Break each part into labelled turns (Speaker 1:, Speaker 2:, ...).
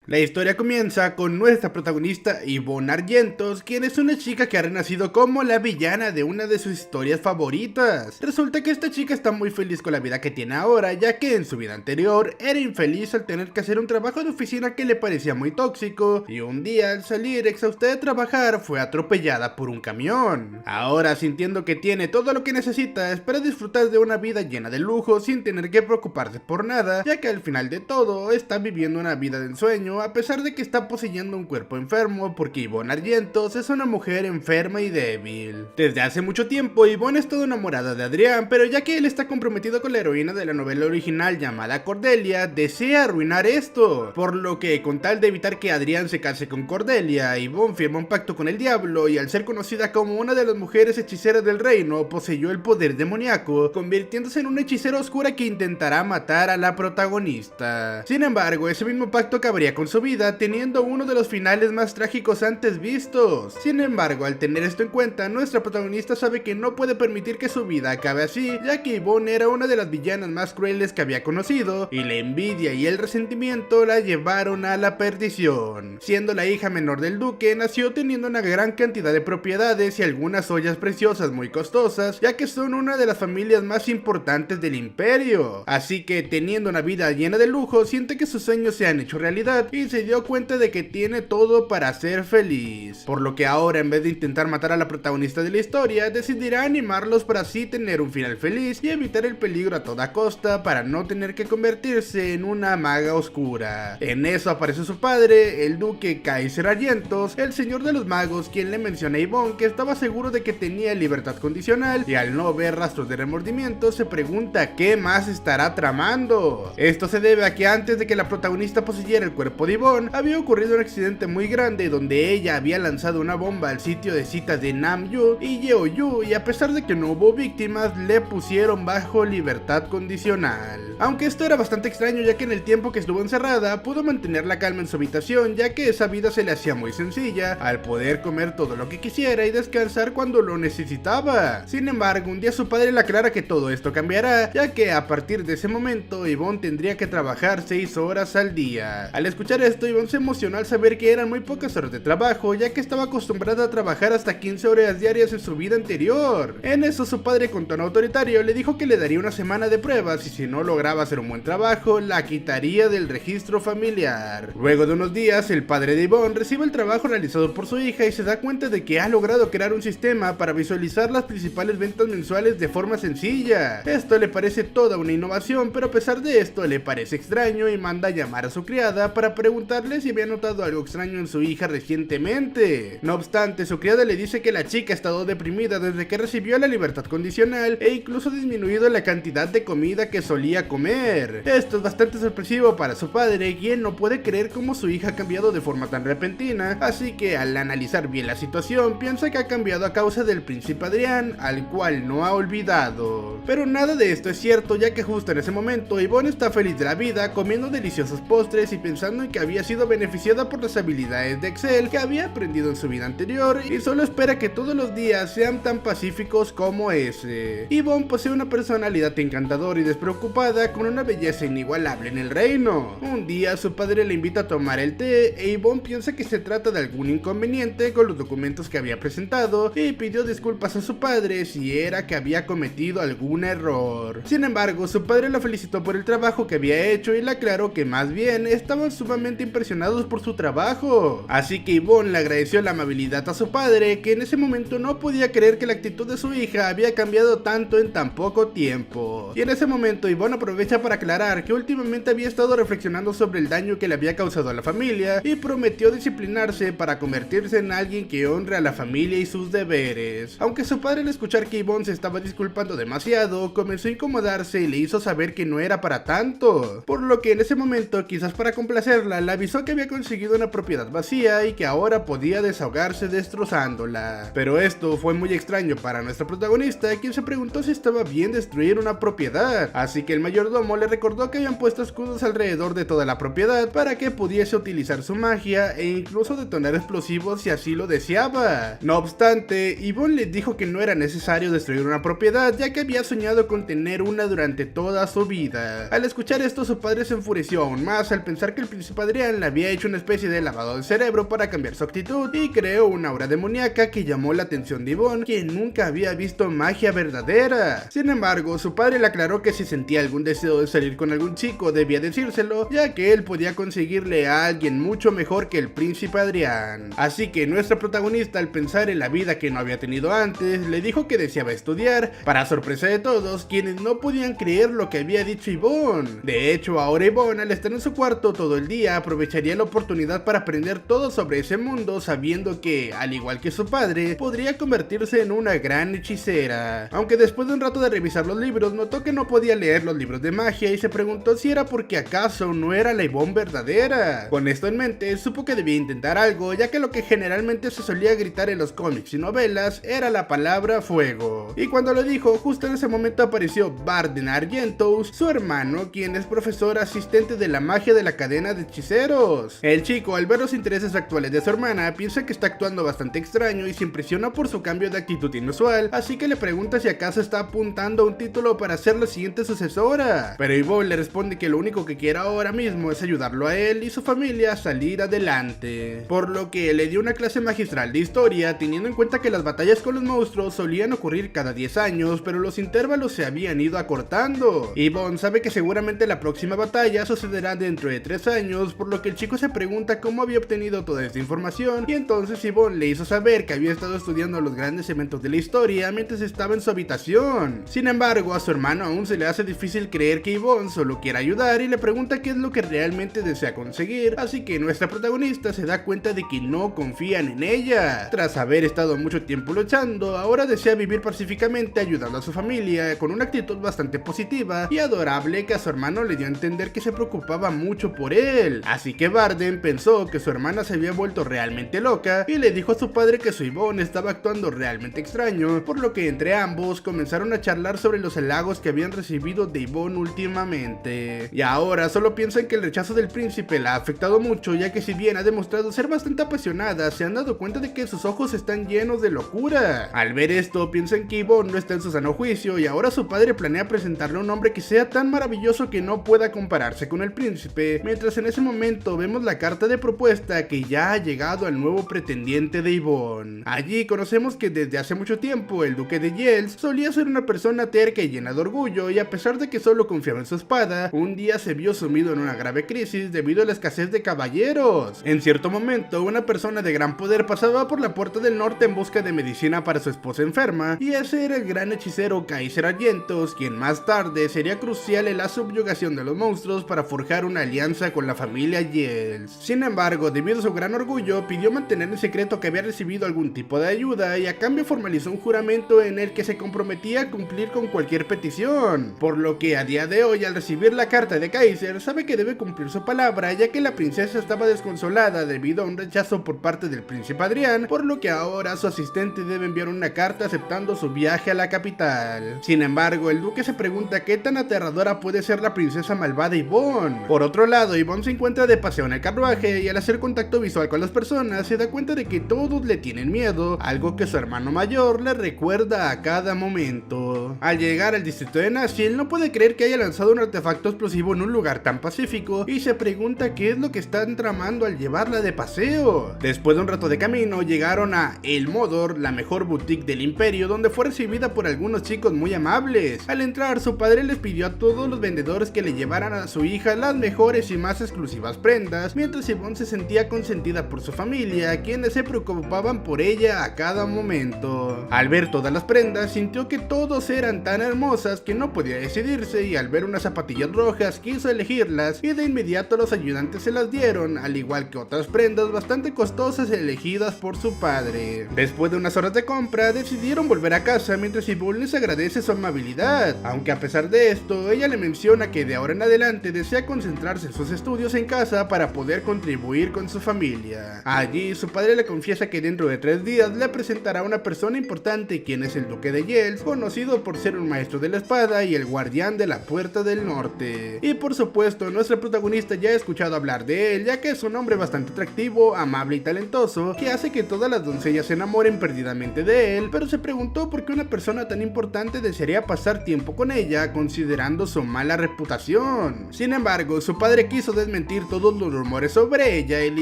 Speaker 1: La historia comienza con nuestra protagonista Yvonne Argentos, quien es una chica que ha renacido como la villana de una de sus historias favoritas. Resulta que esta chica está muy feliz con la vida que tiene ahora, ya que en su vida anterior era infeliz al tener que hacer un trabajo de oficina que le parecía muy tóxico, y un día al salir exhausta de trabajar fue atropellada por un camión. Ahora, sintiendo que tiene todo lo que necesita, espera disfrutar de una vida llena de lujo sin tener que preocuparse por nada, ya que al final de todo está viviendo una vida de ensueño a pesar de que está poseyendo un cuerpo enfermo, porque Yvonne Argentos es una mujer enferma y débil. Desde hace mucho tiempo Yvonne ha estado enamorada de Adrián, pero ya que él está comprometido con la heroína de la novela original llamada Cordelia, desea arruinar esto, por lo que con tal de evitar que Adrián se case con Cordelia, Yvonne firma un pacto con el diablo y al ser conocida como una de las mujeres hechiceras del reino, poseyó el poder demoníaco, convirtiéndose en una hechicera oscura que intentará matar a la protagonista. Sin embargo, ese mismo pacto acabaría con su vida, teniendo uno de los finales más trágicos antes vistos. Sin embargo, al tener esto en cuenta, nuestra protagonista sabe que no puede permitir que su vida acabe así, ya que Yvonne era una de las villanas más crueles que había conocido, y la envidia y el resentimiento la llevaron a la perdición. Siendo la hija menor del duque, nació teniendo una gran cantidad de propiedades y algunas joyas preciosas muy costosas, ya que son una de las familias más importantes del imperio. Así que, teniendo una vida llena de lujo, siente que sus sueños se han hecho realidad, y se dio cuenta de que tiene todo para ser feliz, por lo que ahora, en vez de intentar matar a la protagonista de la historia, decidirá animarlos para así tener un final feliz y evitar el peligro a toda costa para no tener que convertirse en una maga oscura. En eso aparece su padre, el duque Kaiser Argentos, el señor de los magos, quien le menciona a Yvonne que estaba seguro de que tenía libertad condicional, y al no ver rastros de remordimiento se pregunta qué más estará tramando. Esto se debe a que antes de que la protagonista poseyera el cuerpo de Yvonne, había ocurrido un accidente muy grande donde ella había lanzado una bomba al sitio de citas de Namyu y Yeoyu, y a pesar de que no hubo víctimas, le pusieron bajo libertad condicional. Aunque esto era bastante extraño, ya que en el tiempo que estuvo encerrada pudo mantener la calma en su habitación, ya que esa vida se le hacía muy sencilla, al poder comer todo lo que quisiera y descansar cuando lo necesitaba. Sin embargo, un día su padre le aclara que todo esto cambiará, ya que a partir de ese momento Yvonne tendría que trabajar 6 horas al día. Al escuchar esto, Yvonne se emocionó al saber que eran muy pocas horas de trabajo, ya que estaba acostumbrada a trabajar hasta 15 horas diarias en su vida anterior. En eso, su padre, con tono autoritario, le dijo que le daría una semana de pruebas y si no lograba hacer un buen trabajo, la quitaría del registro familiar. Luego de unos días, el padre de Yvonne recibe el trabajo realizado por su hija y se da cuenta de que ha logrado crear un sistema para visualizar las principales ventas mensuales de forma sencilla. Esto le parece toda una innovación, pero a pesar de esto le parece extraño y manda a llamar a su criada para preguntarle si había notado algo extraño en su hija recientemente. No obstante, su criada le dice que la chica ha estado deprimida desde que recibió la libertad condicional e incluso ha disminuido la cantidad de comida que solía comer. Esto es bastante sorpresivo para su padre, quien no puede creer cómo su hija ha cambiado de forma tan repentina, así que al analizar bien la situación piensa que ha cambiado a causa del príncipe Adrián, al cual no ha olvidado. Pero nada de esto es cierto, ya que justo en ese momento Yvonne está feliz de la vida, comiendo deliciosos postres y pensando en que había sido beneficiada por las habilidades de Excel que había aprendido en su vida anterior, y solo espera que todos los días sean tan pacíficos como ese. Yvonne posee una personalidad encantadora y despreocupada, con una belleza inigualable en el reino. Un día su padre le invita a tomar el té e Yvonne piensa que se trata de algún inconveniente con los documentos que había presentado y pidió disculpas a su padre si era que había cometido algún error. Sin embargo, su padre la felicitó por el trabajo que había hecho y le aclaró que más bien estaban sumamente impresionados por su trabajo. Así que Yvonne le agradeció la amabilidad a su padre, que en ese momento no podía creer que la actitud de su hija había cambiado tanto en tan poco tiempo. Y en ese momento Yvonne aprovecha para aclarar que últimamente había estado reflexionando sobre el daño que le había causado a la familia y prometió disciplinarse para convertirse en alguien que honre a la familia y sus deberes. Aunque su padre, al escuchar que Yvonne se estaba disculpando demasiado, comenzó a incomodarse y le hizo saber que no era para tanto, por lo que en ese momento, quizás para complacerla, le avisó que había conseguido una propiedad vacía y que ahora podía desahogarse destrozándola. Pero esto fue muy extraño para nuestra protagonista, quien se preguntó si estaba bien destruir una propiedad, así que el mayordomo le recordó que habían puesto escudos alrededor de toda la propiedad para que pudiese utilizar su magia e incluso detonar explosivos si así lo deseaba. No obstante, Yvonne le dijo que no era necesario destruir una propiedad, ya que había soñado con tener una durante toda su vida. Al escuchar esto, su padre se enfureció aún más al pensar que el príncipe príncipe Adrián le había hecho una especie de lavado del cerebro para cambiar su actitud y creó una aura demoníaca que llamó la atención de Yvonne, quien nunca había visto magia verdadera. Sin embargo, su padre le aclaró que si sentía algún deseo de salir con algún chico debía decírselo, ya que él podía conseguirle a alguien mucho mejor que el príncipe Adrián. Así que nuestra protagonista, al pensar en la vida que no había tenido antes, le dijo que deseaba estudiar, para sorpresa de todos, quienes no podían creer lo que había dicho Yvonne. De hecho, ahora Yvonne, al estar en su cuarto todo el día, aprovecharía la oportunidad para aprender todo sobre ese mundo, sabiendo que, al igual que su padre, podría convertirse en una gran hechicera. Aunque después de un rato de revisar los libros, notó que no podía leer los libros de magia y se preguntó si era porque acaso no era la Yvonne verdadera. Con esto en mente, supo que debía intentar algo, ya que lo que generalmente se solía gritar en los cómics y novelas era la palabra fuego. Y cuando lo dijo, justo en ese momento apareció Barden Argentos, su hermano, quien es profesor asistente de la magia de la cadena de hechiceros. El chico, al ver los intereses actuales de su hermana, piensa que está actuando bastante extraño y se impresiona por su cambio de actitud inusual, así que le pregunta si acaso está apuntando a un título para ser la siguiente sucesora. Pero Yvonne le responde que lo único que quiere ahora mismo es ayudarlo a él y su familia a salir adelante, por lo que le dio una clase magistral de historia, teniendo en cuenta que las batallas con los monstruos solían ocurrir cada 10 años, pero los intervalos se habían ido acortando. Yvonne sabe que seguramente la próxima batalla sucederá dentro de 3 años, por lo que el chico se pregunta cómo había obtenido toda esta información, y entonces Yvonne le hizo saber que había estado estudiando los grandes eventos de la historia mientras estaba en su habitación. Sin embargo, a su hermano aún se le hace difícil creer que Yvonne solo quiere ayudar y le pregunta qué es lo que realmente desea conseguir, así que nuestra protagonista se da cuenta de que no confían en ella. Tras haber estado mucho tiempo luchando, ahora desea vivir pacíficamente ayudando a su familia, con una actitud bastante positiva y adorable que a su hermano le dio a entender que se preocupaba mucho por él. Así que Barden pensó que su hermana se había vuelto realmente loca y le dijo a su padre que su Yvonne estaba actuando realmente extraño, por lo que entre ambos comenzaron a charlar sobre los halagos que habían recibido de Yvonne últimamente. Y ahora solo piensan que el rechazo del príncipe la ha afectado mucho, ya que si bien ha demostrado ser bastante apasionada, se han dado cuenta de que sus ojos están llenos de locura. Al ver esto, piensan que Yvonne no está en su sano juicio y ahora su padre planea presentarle a un hombre que sea tan maravilloso que no pueda compararse con el príncipe, mientras en ese momento vemos la carta de propuesta que ya ha llegado al nuevo pretendiente de Yvonne. Allí conocemos que desde hace mucho tiempo el duque de Yels solía ser una persona terca y llena de orgullo, y a pesar de que solo confiaba en su espada, un día se vio sumido en una grave crisis debido a la escasez de caballeros. En cierto momento, una persona de gran poder pasaba por la puerta del norte en busca de medicina para su esposa enferma, y ese era el gran hechicero Kaiser Argentos, quien más tarde sería crucial en la subyugación de los monstruos para forjar una alianza con la familia Yels. Sin embargo, debido a su gran orgullo, pidió mantener en secreto que había recibido algún tipo de ayuda y a cambio formalizó un juramento en el que se comprometía a cumplir con cualquier petición, por lo que a día de hoy, al recibir la carta de Kaiser, sabe que debe cumplir su palabra, ya que la princesa estaba desconsolada debido a un rechazo por parte del príncipe Adrián, por lo que ahora su asistente debe enviar una carta aceptando su viaje a la capital. Sin embargo, el duque se pregunta qué tan aterradora puede ser la princesa malvada Yvonne. Por otro lado, Yvonne se encuentra de paseo en el carruaje y al hacer contacto visual con las personas se da cuenta de que todos le tienen miedo, algo que su hermano mayor le recuerda a cada momento. Al llegar al distrito de Nashville, no puede creer que haya lanzado un artefacto explosivo en un lugar tan pacífico y se pregunta qué es lo que están tramando al llevarla de paseo. Después de un rato de camino, llegaron a El Modor, la mejor boutique del imperio, donde fue recibida por algunos chicos muy amables. Al entrar, su padre les pidió a todos los vendedores que le llevaran a su hija las mejores y más exclusivas prendas, mientras Yvonne se sentía consentida por su familia, quienes se preocupaban por ella a cada momento. Al ver todas las prendas, sintió que todos eran tan hermosas que no podía decidirse, y al ver unas zapatillas rojas quiso elegirlas y de inmediato los ayudantes se las dieron, al igual que otras prendas bastante costosas elegidas por su padre. Después de unas horas de compra, decidieron volver a casa mientras Yvonne les agradece su amabilidad, aunque a pesar de esto, ella le menciona que de ahora en adelante desea concentrarse en sus estudios en casa para poder contribuir con su familia. Allí, su padre le confiesa que dentro de 3 días le presentará a una persona importante, quien es el duque de Yels, conocido por ser un maestro de la espada y el guardián de la puerta del norte. Y por supuesto, nuestra protagonista ya ha escuchado hablar de él, ya que es un hombre bastante atractivo, amable y talentoso, que hace que todas las doncellas se enamoren perdidamente de él, pero se preguntó por qué una persona tan importante desearía pasar tiempo con ella, considerando su mala reputación. Sin embargo, su padre quiso desmentir desmentir todos los rumores sobre ella y le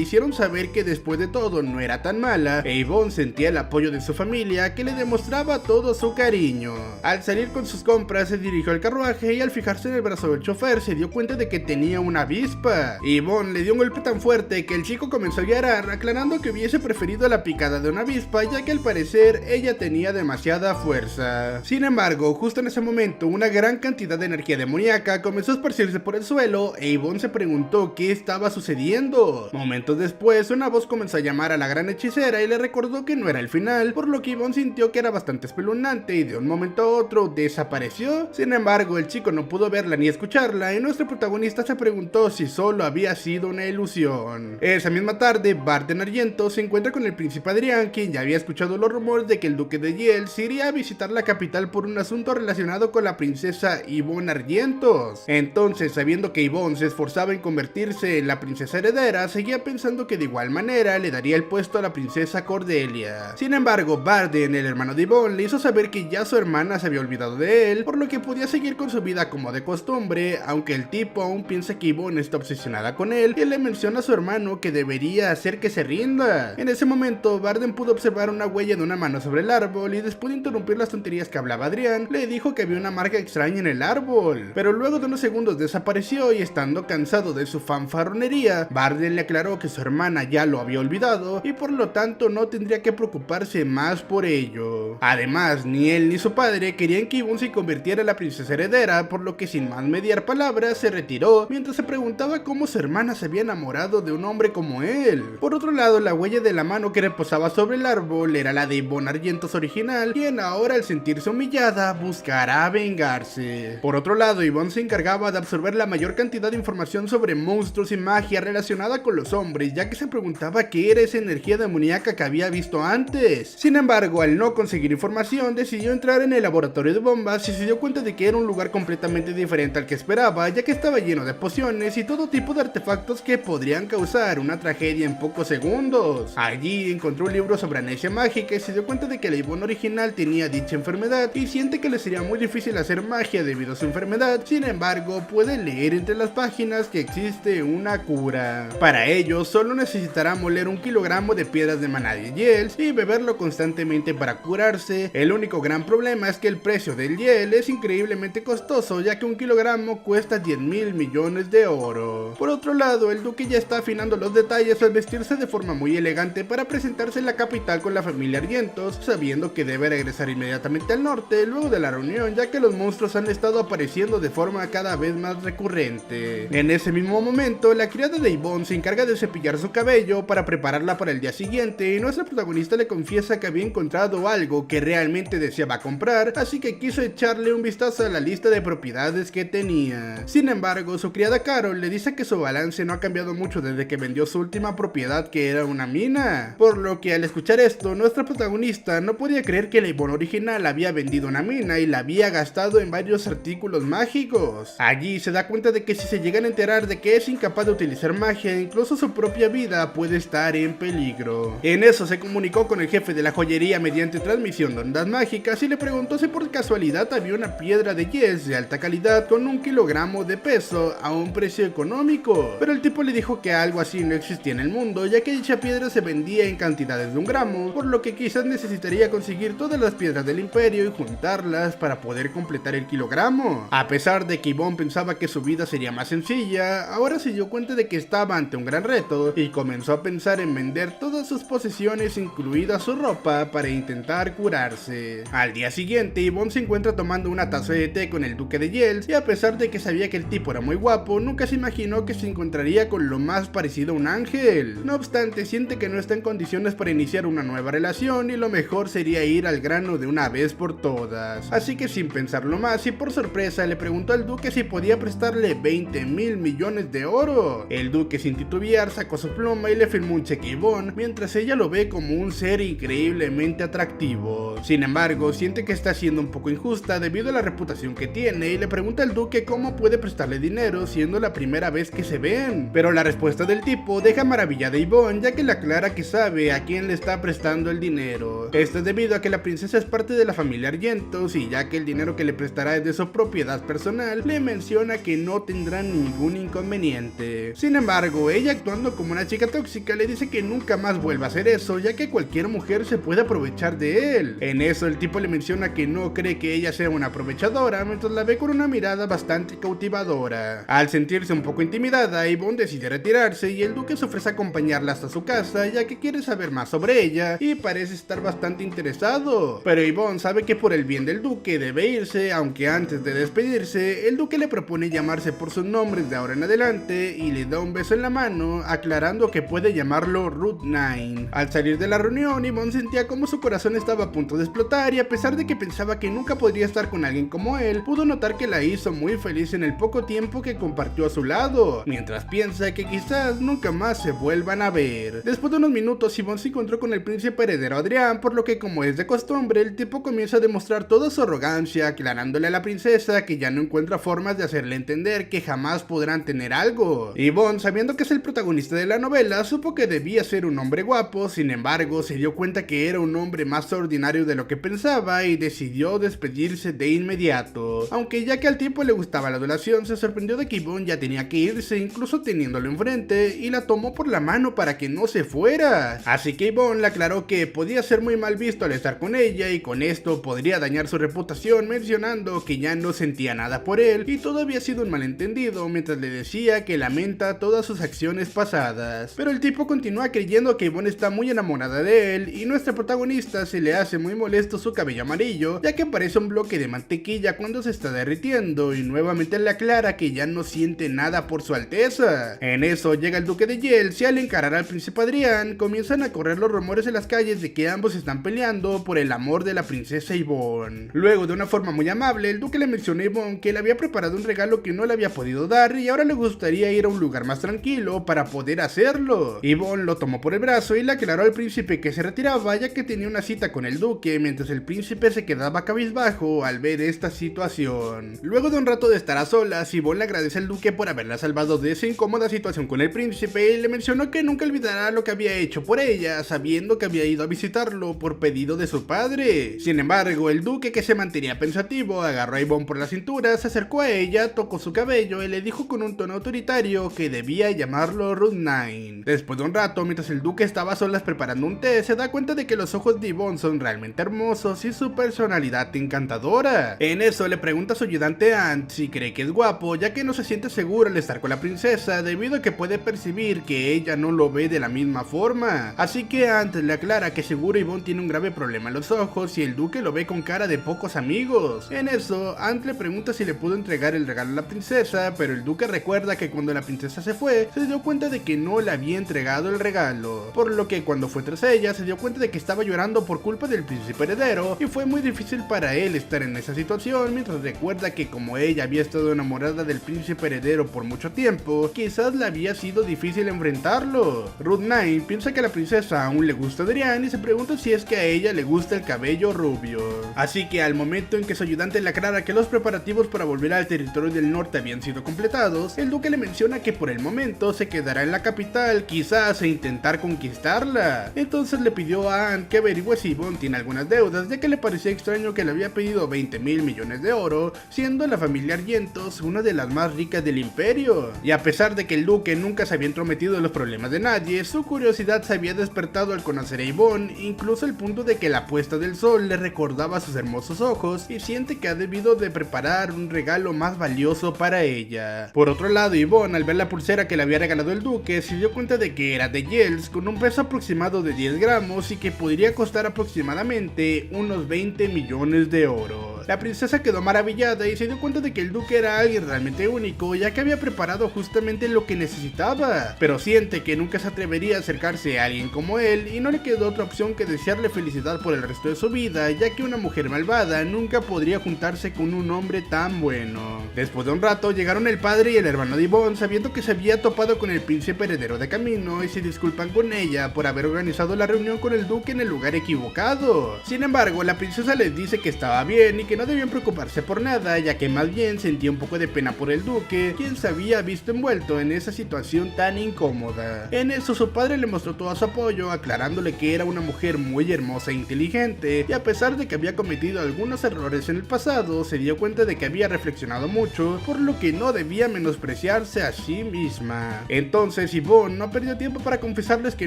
Speaker 1: hicieron saber que después de todo no era tan mala, e Yvonne sentía el apoyo de su familia que le demostraba todo su cariño. Al salir con sus compras se dirigió al carruaje y al fijarse en el brazo del chofer se dio cuenta de que tenía una avispa. Yvonne le dio un golpe tan fuerte que el chico comenzó a llorar, aclarando que hubiese preferido la picada de una avispa ya que al parecer ella tenía demasiada fuerza. Sin embargo, justo en ese momento una gran cantidad de energía demoníaca comenzó a esparcirse por el suelo e Yvonne se preguntó qué estaba sucediendo. Momentos después una voz comenzó a llamar a la gran hechicera y le recordó que no era el final, por lo que Yvonne sintió que era bastante espeluznante y de un momento a otro desapareció. Sin embargo, el chico no pudo verla ni escucharla y nuestro protagonista se preguntó si solo había sido una ilusión. Esa misma tarde, Barden Argento se encuentra con el príncipe Adrián, quien ya había escuchado los rumores de que el duque de Yells iría a visitar la capital por un asunto relacionado con la princesa Yvonne Argentos. Entonces, sabiendo que Yvonne se esforzaba en convertirse en la princesa heredera, seguía pensando que de igual manera le daría el puesto a la princesa Cordelia. Sin embargo, Barden, el hermano de Yvonne, le hizo saber que ya su hermana se había olvidado de él, por lo que podía seguir con su vida como de costumbre, aunque el tipo aún piensa que Yvonne está obsesionada con él y le menciona a su hermano que debería hacer que se rinda. En ese momento, Barden pudo observar una huella de una mano sobre el árbol y después de interrumpir las tonterías que hablaba Adrián, le dijo que había una marca extraña en el árbol, pero luego de unos segundos desapareció y estando cansado de su fanfarronería, Barden le aclaró que su hermana ya lo había olvidado y por lo tanto no tendría que preocuparse más por ello. Además, ni él ni su padre querían que Yvonne se convirtiera en la princesa heredera, por lo que sin más mediar palabras se retiró mientras se preguntaba cómo su hermana se había enamorado de un hombre como él. Por otro lado, la huella de la mano que reposaba sobre el árbol era la de Yvonne Argentos original, quien ahora al sentirse humillada buscará vengarse. Por otro lado, Yvonne se encargaba de absorber la mayor cantidad de información sobre monstruos y magia relacionada con los hombres, ya que se preguntaba qué era esa energía demoníaca que había visto antes. Sin embargo, al no conseguir información, decidió entrar en el laboratorio de bombas y se dio cuenta de que era un lugar completamente diferente al que esperaba, ya que estaba lleno de pociones y todo tipo de artefactos que podrían causar una tragedia en pocos segundos. Allí encontró un libro sobre amnesia mágica y se dio cuenta de que la Yvonne original tenía dicha enfermedad y siente que le sería muy difícil hacer magia debido a su enfermedad. Sin embargo, puede leer entre las páginas que existe una cura. Para ello, solo necesitará moler 1 kilogramo de piedras de maná de Yells y beberlo constantemente para curarse. El único gran problema es que el precio del hiel es increíblemente costoso, ya que 1 kilogramo cuesta 10.000 millones de oro. Por otro lado, el duque ya está afinando los detalles al vestirse de forma muy elegante para presentarse en la capital con la familia Argentos, sabiendo que debe regresar inmediatamente al norte luego de la reunión, ya que los monstruos han estado apareciendo de forma cada vez más recurrente. En ese mismo momento, la criada de Yvonne se encarga de cepillar su cabello para prepararla para el día siguiente y nuestra protagonista le confiesa que había encontrado algo que realmente deseaba comprar, así que quiso echarle un vistazo a la lista de propiedades que tenía. Sin embargo, su criada Carol le dice que su balance no ha cambiado mucho desde que vendió su última propiedad, que era una mina, por lo que al escuchar esto, nuestra protagonista no podía creer que la Yvonne original había vendido una mina y la había gastado en varios artículos mágicos. Allí se da cuenta de que si se llegan a enterar de que es incapaz de utilizar magia, incluso su propia vida puede estar en peligro. En eso se comunicó con el jefe de la joyería mediante transmisión de ondas mágicas y le preguntó si por casualidad había una piedra de Yells de alta calidad con 1 kilogramo de peso a un precio económico, pero el tipo le dijo que algo así no existía en el mundo, ya que dicha piedra se vendía en cantidades de 1 gramo, por lo que quizás necesitaría conseguir todas las piedras del imperio y juntarlas para poder completar el kilogramo. A pesar de que Yvonne pensaba que su vida sería más sencilla, ahora se dio cuenta de que estaba ante un gran reto y comenzó a pensar en vender todas sus posesiones, incluida su ropa, para intentar curarse. Al día siguiente, Yvonne se encuentra tomando una taza de té con el duque de Yells y a pesar de que sabía que el tipo era muy guapo, nunca se imaginó que se encontraría con lo más parecido a un ángel. No obstante, siente que no está en condiciones para iniciar una nueva relación y lo mejor sería ir al grano de una vez por todas. Así que sin pensarlo más y por sorpresa le preguntó al duque si podía prestarle 20.000 millones de oro. El duque sin titubear sacó su pluma y le firmó un cheque a Yvonne, mientras ella lo ve como un ser increíblemente atractivo. Sin embargo, siente que está siendo un poco injusta debido a la reputación que tiene y le pregunta al duque cómo puede prestarle dinero siendo la primera vez que se ven. Pero la respuesta del tipo deja maravillada a Yvonne, ya que le aclara que sabe a quién le está prestando el dinero. Esto es debido a que la princesa es parte de la familia Argentos y ya que el dinero que le prestará es de su propiedad personal, le menciona que no tendrá ningún inconveniente. conveniente. Sin embargo, ella, actuando como una chica tóxica, le dice que nunca más vuelva a hacer eso, ya que cualquier mujer se puede aprovechar de él. En eso el tipo le menciona que no cree que ella sea una aprovechadora, mientras la ve con una mirada bastante cautivadora. Al sentirse un poco intimidada, Yvonne decide retirarse y el duque se ofrece a acompañarla hasta su casa, ya que quiere saber más sobre ella y parece estar bastante interesado. Pero Yvonne sabe que por el bien del duque debe irse, aunque antes de despedirse, el duque le propone llamarse por sus nombres de ahora en adelante y le da un beso en la mano, aclarando que puede llamarlo Route 9. Al salir de la reunión, Yvonne sentía como su corazón estaba a punto de explotar y a pesar de que pensaba que nunca podría estar con alguien como él, pudo notar que la hizo muy feliz en el poco tiempo que compartió a su lado, mientras piensa que quizás nunca más se vuelvan a ver. Después de unos minutos, Yvonne se encontró con el príncipe heredero Adrián, por lo que, como es de costumbre, el tipo comienza a demostrar toda su arrogancia, aclarándole a la princesa que ya no encuentra formas de hacerle entender que jamás podrán tener algo. Yvonne, sabiendo que es el protagonista de la novela, supo que debía ser un hombre guapo, sin embargo, se dio cuenta que era un hombre más ordinario de lo que pensaba y decidió despedirse de inmediato. Aunque ya que al tipo le gustaba la adulación, se sorprendió de que Yvonne ya tenía que irse, incluso teniéndolo enfrente, y la tomó por la mano para que no se fuera. Así que Yvonne le aclaró que podía ser muy mal visto al estar con ella y con esto podría dañar su reputación, mencionando que ya no sentía nada por él y todo había sido un malentendido, mientras le decía que lamenta todas sus acciones pasadas. Pero el tipo continúa creyendo que Yvonne está muy enamorada de él y nuestra protagonista se le hace muy molesto su cabello amarillo, ya que parece un bloque de mantequilla cuando se está derritiendo, y nuevamente le aclara que ya no siente nada por su alteza. En eso llega el duque de Yelts y al encarar al príncipe Adrián comienzan a correr los rumores en las calles de que ambos están peleando por el amor de la princesa Yvonne. Luego, de una forma muy amable, el duque le mencionó a Yvonne que le había preparado un regalo que no le había podido dar y ahora le gustaría ir a un lugar más tranquilo para poder hacerlo. Yvonne lo tomó por el brazo y le aclaró al príncipe que se retiraba, ya que tenía una cita con el duque, mientras el príncipe se quedaba cabizbajo al ver esta situación. Luego de un rato de estar a solas, Yvonne le agradece al duque por haberla salvado de esa incómoda situación con el príncipe y le mencionó que nunca olvidará lo que había hecho por ella, sabiendo que había ido a visitarlo por pedido de su padre. Sin embargo, el duque, que se mantenía pensativo, agarró a Yvonne por la cintura, se acercó a ella, tocó su cabello y le dijo con un tono autoritario que debía llamarlo Route 9. Después de un rato, mientras el duque estaba a solas preparando un té, se da cuenta de que los ojos de Yvonne son realmente hermosos y su personalidad encantadora. En eso le pregunta a su ayudante Ant si cree que es guapo, ya que no se siente seguro al estar con la princesa, debido a que puede percibir que ella no lo ve de la misma forma. Así que Ant le aclara que seguro Yvonne tiene un grave problema en los ojos y el duque lo ve con cara de pocos amigos. En eso, Ant le pregunta si le pudo entregar el regalo a la princesa, pero el duque recuerda que cuando la princesa se fue, se dio cuenta de que no le había entregado el regalo, por lo que cuando fue tras ella, se dio cuenta de que estaba llorando por culpa del príncipe heredero, y fue muy difícil para él estar en esa situación, mientras recuerda que como ella había estado enamorada del príncipe heredero por mucho tiempo, quizás le había sido difícil enfrentarlo. Route 9 piensa que a la princesa aún le gusta Adrián y se pregunta si es que a ella le gusta el cabello rubio. Así que al momento en que su ayudante le aclara que los preparativos para volver al territorio del norte habían sido completados, el duque le menciona que por el momento se quedará en la capital, quizás a intentar conquistarla. Entonces le pidió a Ant que averigüe si Yvonne tiene algunas deudas, ya que le parecía extraño que le había pedido 20.000 millones de oro, siendo la familia Argentos una de las más ricas del imperio. Y a pesar de que el duque nunca se había entrometido en los problemas de nadie, su curiosidad se había despertado al conocer a Yvonne, incluso al punto de que la puesta del sol le recordaba sus hermosos ojos y siente que ha debido de preparar un regalo más valioso para ella. Por otro lado, Yvonne, al ver la pulsera que le había regalado el duque, se dio cuenta de que era de Yelts, con un peso aproximado de 10 gramos y que podría costar aproximadamente unos 20 millones de oro. La princesa quedó maravillada y se dio cuenta de que el duque era alguien realmente único, ya que había preparado justamente lo que necesitaba, pero siente que nunca se atrevería a acercarse a alguien como él y no le quedó otra opción que desearle felicidad por el resto de su vida, ya que una mujer malvada nunca podría juntarse con un hombre tan bueno. Después de un rato llegaron el padre y el hermano de Yvonne, sabiendo que se había topado con el príncipe heredero de camino, y se disculpan con ella por haber organizado la reunión con el duque en el lugar equivocado. Sin embargo, la princesa les dice que estaba bien y que que no debían preocuparse por nada, ya que más bien sentía un poco de pena por el duque, quien se había visto envuelto en esa situación tan incómoda. En eso su padre le mostró todo su apoyo, aclarándole que era una mujer muy hermosa e inteligente, y a pesar de que había cometido algunos errores en el pasado, se dio cuenta de que había reflexionado mucho, por lo que no debía menospreciarse a sí misma. Entonces Yvonne no perdió tiempo para confesarles que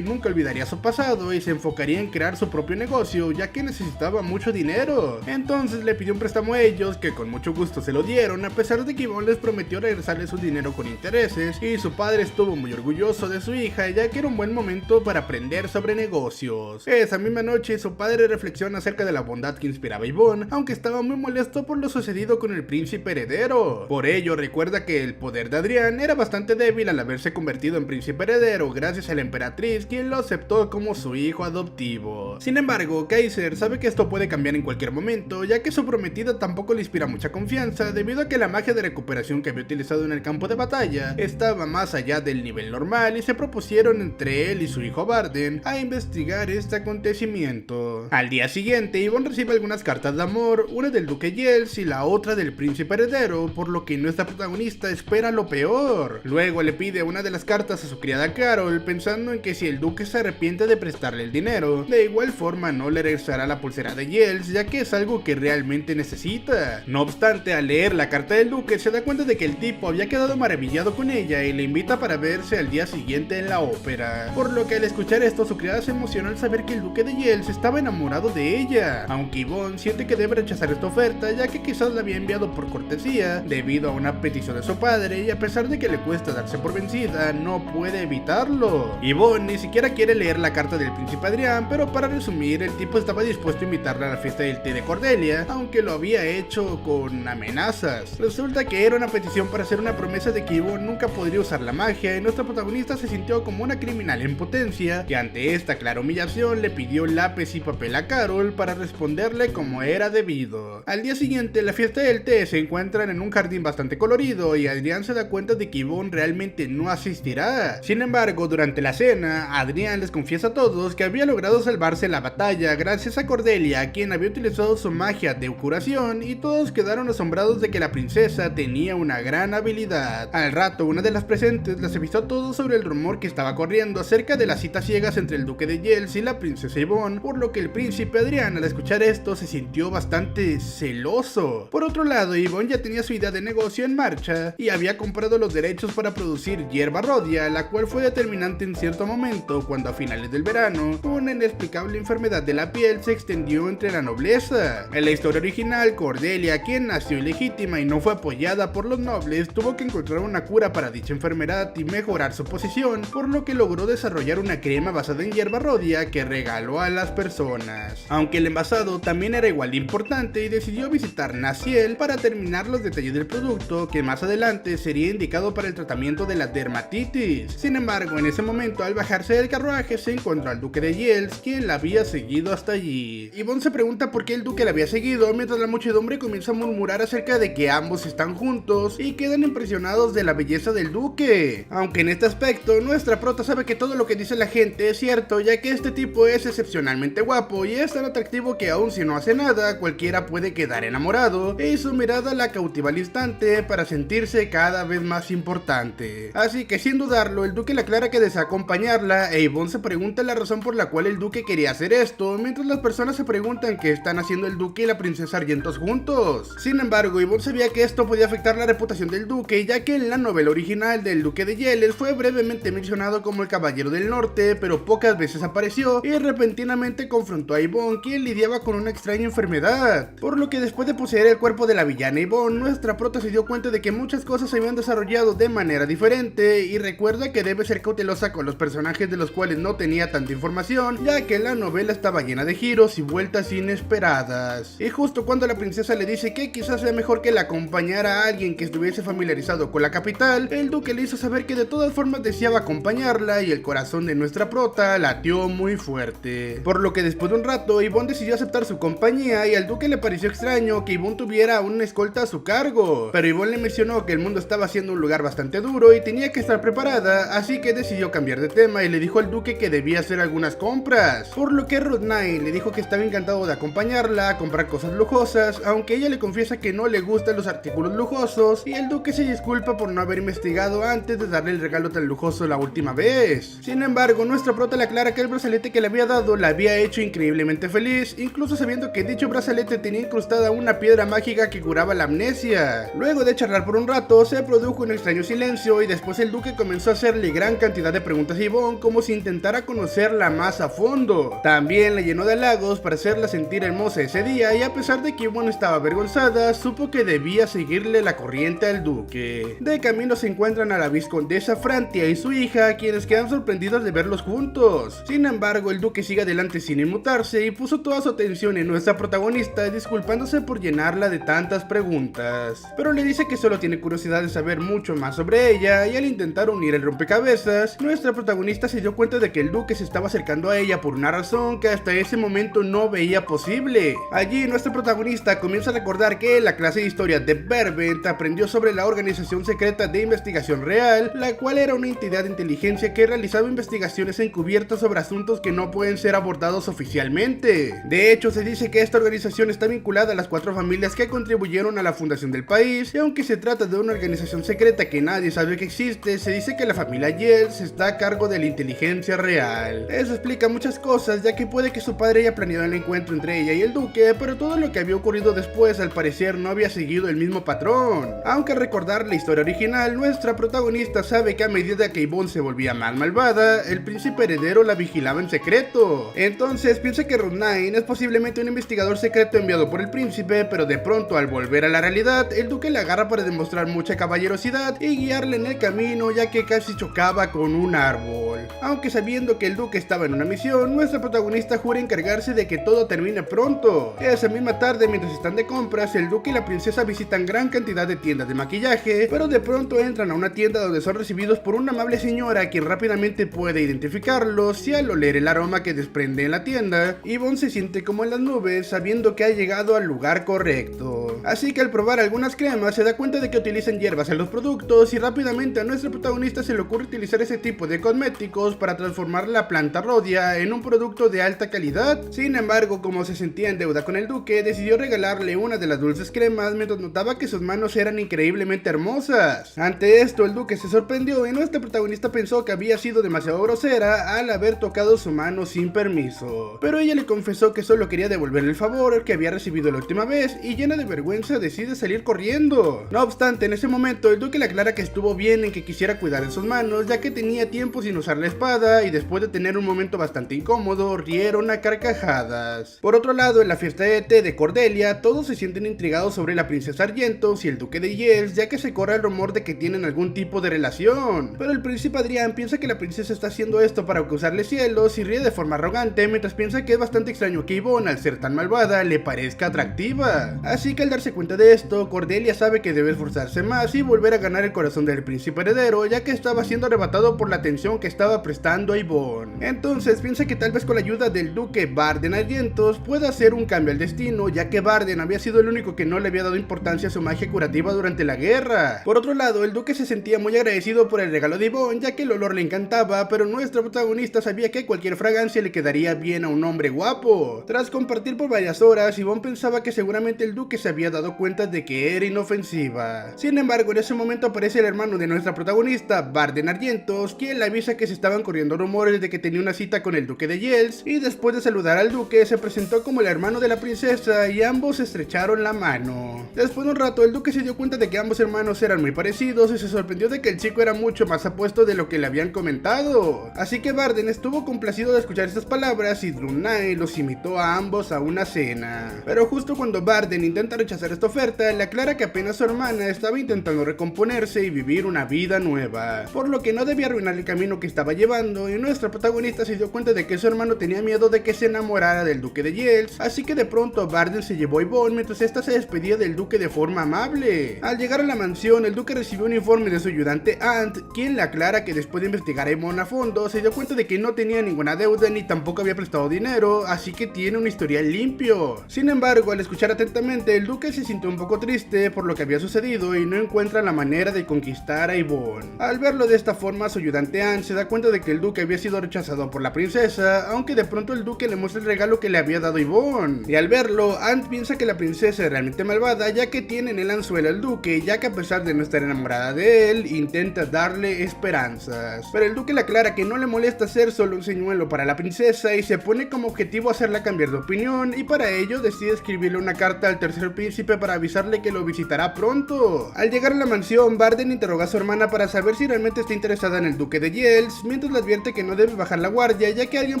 Speaker 1: nunca olvidaría su pasado y se enfocaría en crear su propio negocio, ya que necesitaba mucho dinero. Entonces le pidió un préstamo a ellos, que con mucho gusto se lo dieron, a pesar de que Yvonne les prometió regresarle su dinero con intereses, y su padre estuvo muy orgulloso de su hija, ya que era un buen momento para aprender sobre negocios. Esa misma noche su padre reflexiona acerca de la bondad que inspiraba a Yvonne, aunque estaba muy molesto por lo sucedido con el príncipe heredero. Por ello recuerda que el poder de Adrián era bastante débil al haberse convertido en príncipe heredero gracias a la emperatriz, quien lo aceptó como su hijo adoptivo. Sin embargo, Kaiser sabe que esto puede cambiar en cualquier momento, ya que su prometida tampoco le inspira mucha confianza debido a que la magia de recuperación que había utilizado en el campo de batalla estaba más allá del nivel normal, y se propusieron entre él y su hijo Barden a investigar este acontecimiento. Al día siguiente, Yvonne recibe algunas cartas de amor, una del duque Giles y la otra del príncipe heredero, por lo que nuestra protagonista espera lo peor. Luego le pide una de las cartas a su criada Carol, pensando en que si el duque se arrepiente de prestarle el dinero, de igual forma no le regresará la pulsera de Giles, ya que es algo que realmente necesita. No obstante, al leer la carta del duque se da cuenta de que el tipo había quedado maravillado con ella y le invita para verse al día siguiente en la ópera, por lo que al escuchar esto su criada se emociona al saber que el duque de Giles estaba enamorado de ella, aunque Yvonne siente que debe rechazar esta oferta, ya que quizás la había enviado por cortesía debido a una petición de su padre, y a pesar de que le cuesta darse por vencida, no puede evitarlo. Yvonne ni siquiera quiere leer la carta del príncipe Adrián, pero para resumir, el tipo estaba dispuesto a invitarla a la fiesta del té de Cordelia, aunque lo había hecho con amenazas. Resulta que era una petición para hacer una promesa de que Yvonne nunca podría usar la magia, y nuestra protagonista se sintió como una criminal en potencia, que ante esta clara humillación le pidió lápiz y papel a Carol para responderle como era debido. Al día siguiente, la fiesta del té se encuentran en un jardín bastante colorido, y Adrián se da cuenta de que Yvonne realmente no asistirá. Sin embargo, durante la cena, Adrián les confiesa a todos que había logrado salvarse la batalla gracias a Cordelia, quien había utilizado su magia de curación, y todos quedaron asombrados de que la princesa tenía una gran habilidad. Al rato, una de las presentes les avisó a todos sobre el rumor que estaba corriendo acerca de las citas ciegas entre el duque de Giles y la princesa Yvonne, por lo que el príncipe Adrián, al escuchar esto, se sintió bastante celoso. Por otro lado, Yvonne ya tenía su idea de negocio en marcha y había comprado los derechos para producir hierba rodia, la cual fue determinante en cierto momento cuando a finales del verano una inexplicable enfermedad de la piel se extendió entre la nobleza. En la historia original, Cordelia, quien nació ilegítima y no fue apoyada por los nobles, tuvo que encontrar una cura para dicha enfermedad y mejorar su posición, por lo que logró desarrollar una crema basada en hierba rodia que regaló a las personas. Aunque el envasado también era igual de importante, y decidió visitar Naciel para terminar los detalles del producto, que más adelante sería indicado para el tratamiento de la dermatitis. Sin embargo, en ese momento, al bajarse del carruaje, se encontró al duque de Giles, quien la había seguido hasta allí. Yvonne se pregunta por qué el duque la había seguido, mientras la muchedumbre comienza a murmurar acerca de que ambos están juntos y quedan impresionados de la belleza del duque. Aunque en este aspecto, nuestra prota sabe que todo lo que dice la gente es cierto, ya que este tipo es excepcionalmente guapo y es tan atractivo que aun si no hace nada, cualquiera puede quedar enamorado, y su mirada la cautiva al instante para sentirse cada vez más importante. Así que sin dudarlo, el duque le aclara que desea acompañarla, e Yvonne se pregunta la razón por la cual el duque quería hacer esto, mientras las personas se preguntan qué están haciendo el duque y la princesa Argentos juntos. Sin embargo, Yvonne sabía que esto podía afectar la reputación del duque, ya que en la novela original del duque de Giles fue brevemente mencionado como el caballero del norte, pero pocas veces apareció y repentinamente confrontó a Yvonne, quien lidiaba con una extraña enfermedad. Por lo que después de poseer el cuerpo de la villana Yvonne, nuestra prota se dio cuenta de que muchas cosas se habían desarrollado de manera diferente, y recuerda que debe ser cautelosa con los personajes de los cuales no tenía tanta información, ya que la novela estaba llena de giros y vueltas inesperadas. Y justo cuando la princesa le dice que quizás sea mejor que la acompañara a alguien que estuviese familiarizado con la capital, el duque le hizo saber que de todas formas deseaba acompañarla, y el corazón de nuestra prota latió muy fuerte. Por lo que después de un rato, Yvonne decidió aceptar su compañía, y al duque le pareció extraño que Yvonne tuviera una escolta a su cargo, pero Yvonne le mencionó que el mundo estaba siendo un lugar bastante duro y tenía que estar preparada, así que decidió cambiar de tema y le dijo al duque que debía hacer algunas compras, por lo que Ruth Knight le dijo que estaba encantado de acompañarla a comprar cosas lujosas lujosas, aunque ella le confiesa que no le gustan los artículos lujosos, y el duque se disculpa por no haber investigado antes de darle el regalo tan lujoso la última vez. Sin embargo, nuestra prota le aclara que el brazalete que le había dado la había hecho increíblemente feliz, incluso sabiendo que dicho brazalete tenía incrustada una piedra mágica que curaba la amnesia. Luego de charlar por un rato, se produjo un extraño silencio y después el duque comenzó a hacerle gran cantidad de preguntas a Yvonne como si intentara conocerla más a fondo. También le llenó de halagos para hacerla sentir hermosa ese día, y a pesar de que Yvonne estaba avergonzada, supo que debía seguirle la corriente al duque. De camino se encuentran a la vizcondesa Frantia y su hija, quienes quedan sorprendidos de verlos juntos. Sin embargo, el duque sigue adelante sin inmutarse y puso toda su atención en nuestra protagonista, disculpándose por llenarla de tantas preguntas. Pero le dice que solo tiene curiosidad de saber mucho más sobre ella, y al intentar unir el rompecabezas, nuestra protagonista se dio cuenta de que el duque se estaba acercando a ella por una razón que hasta ese momento no veía posible. Allí nuestra protagonista comienza a recordar que en la clase de historia de Vervent aprendió sobre la organización secreta de investigación real, la cual era una entidad de inteligencia que realizaba investigaciones encubiertas sobre asuntos que no pueden ser abordados oficialmente. De hecho, se dice que esta organización está vinculada a las 4 familias que contribuyeron a la fundación del país, y aunque se trata de una organización secreta que nadie sabe que existe, se dice que la familia Yells está a cargo de la inteligencia real. Eso explica muchas cosas, ya que puede que su padre haya planeado el encuentro entre ella y el duque, pero todo lo que había ocurrido después al parecer no había seguido el mismo patrón. Aunque al recordar la historia original, nuestra protagonista sabe que a medida que Yvonne se volvía más malvada, el príncipe heredero la vigilaba en secreto. Entonces piensa que Rudnain es posiblemente un investigador secreto enviado por el príncipe, pero de pronto al volver a la realidad, el duque la agarra para demostrar mucha caballerosidad y guiarle en el camino, ya que casi chocaba con un árbol. Aunque sabiendo que el duque estaba en una misión, nuestra protagonista jura encargarse de que todo termine pronto. Esa misma tarde, mientras están de compras, el duque y la princesa visitan gran cantidad de tiendas de maquillaje, pero de pronto entran a una tienda donde son recibidos por una amable señora quien rápidamente puede identificarlos, y al oler el aroma que desprende en la tienda, Yvonne se siente como en las nubes, sabiendo que ha llegado al lugar correcto. Así que al probar algunas cremas se da cuenta de que utilizan hierbas en los productos, y rápidamente a nuestra protagonista se le ocurre utilizar ese tipo de cosméticos para transformar la planta Rhodia en un producto de alta calidad. Sin embargo, como se sentía en deuda con el duque, decidió regalarle una de las dulces cremas mientras notaba que sus manos eran increíblemente hermosas. Ante esto, el duque se sorprendió y nuestra protagonista pensó que había sido demasiado grosera al haber tocado su mano sin permiso. Pero ella le confesó que solo quería devolverle el favor que había recibido la última vez, y llena de vergüenza decide salir corriendo. No obstante, en ese momento el duque le aclara que estuvo bien en que quisiera cuidar de sus manos, ya que tenía tiempo sin usar la espada, y después de tener un momento bastante incómodo, rieron a carcajadas. Por otro lado, en la fiesta de té de Cordelia, todos se sienten intrigados sobre la princesa Argentos y el duque de Yells, ya que se corre el rumor de que tienen algún tipo de relación. Pero el príncipe Adrián piensa que la princesa está haciendo esto para causarle cielos y ríe de forma arrogante, mientras piensa que es bastante extraño que Yvonne, al ser tan malvada, le parezca atractiva. Así que al darse cuenta de esto, Cordelia sabe que debe esforzarse más y volver a ganar el corazón del príncipe heredero, ya que estaba siendo arrebatado por la atención que estaba prestando a Yvonne. Entonces piensa que tal vez con la ayuda del duque Barden Argentos pueda hacer un cambio al destino, ya que Barden había sido el único que no le había dado importancia a su magia curativa durante la guerra. Por otro lado, el duque se sentía muy agradecido por el regalo de Yvonne, ya que el olor le encantaba, pero nuestra protagonista sabía que cualquier fragancia le quedaría bien a un hombre guapo. Tras compartir por varias horas, Yvonne pensaba que seguramente el duque se había dado cuenta de que era inofensiva. Sin embargo, en ese momento aparece el hermano de nuestra protagonista, Barden Argentos, quien le avisa que se estaban corriendo rumores de que tenía una cita con el duque de Yells, y después de saludar al duque se presentó como el hermano de la princesa y ambos estrecharon la mano. Después de un rato, el duque se dio cuenta de que ambos hermanos eran muy parecidos y se sorprendió de que el chico era mucho más apuesto de lo que le habían comentado. Así que Barden estuvo complacido de escuchar estas palabras y Drumnae los invitó a ambos a una cena. Pero justo cuando Barden intenta rechazar esta oferta, le aclara que apenas su hermana estaba intentando recomponerse y vivir una vida nueva, por lo que no debía arruinar el camino que estaba llevando, y nuestra protagonista se dio cuenta de que su hermano tenía miedo de que se enamorara del duque de Yells, así que de pronto Barden se llevó a Yvonne mientras esta se despedía del duque de forma amable. Al llegar a la mansión, el duque recibió un informe de su ayudante Ant, quien le aclara que después de investigar a Yvonne a fondo, se dio cuenta de que no tenía ninguna deuda ni tampoco había prestado dinero, así que tiene un historial limpio. Sin embargo, al escuchar atentamente, el duque que se sintió un poco triste por lo que había sucedido y no encuentra la manera de conquistar a Yvonne. Al verlo de esta forma, su ayudante Anne se da cuenta de que el duque había sido rechazado por la princesa, aunque de pronto el duque le muestra el regalo que le había dado Yvonne. Y al verlo, Anne piensa que la princesa es realmente malvada, ya que tiene en el anzuelo al duque, ya que a pesar de no estar enamorada de él, intenta darle esperanzas. Pero el duque le aclara que no le molesta ser solo un señuelo para la princesa y se pone como objetivo hacerla cambiar de opinión, y para ello decide escribirle una carta al tercer príncipe para avisarle que lo visitará pronto. Al llegar a la mansión, Barden interroga a su hermana para saber si realmente está interesada en el duque de Yells, mientras le advierte que no debe bajar la guardia, ya que alguien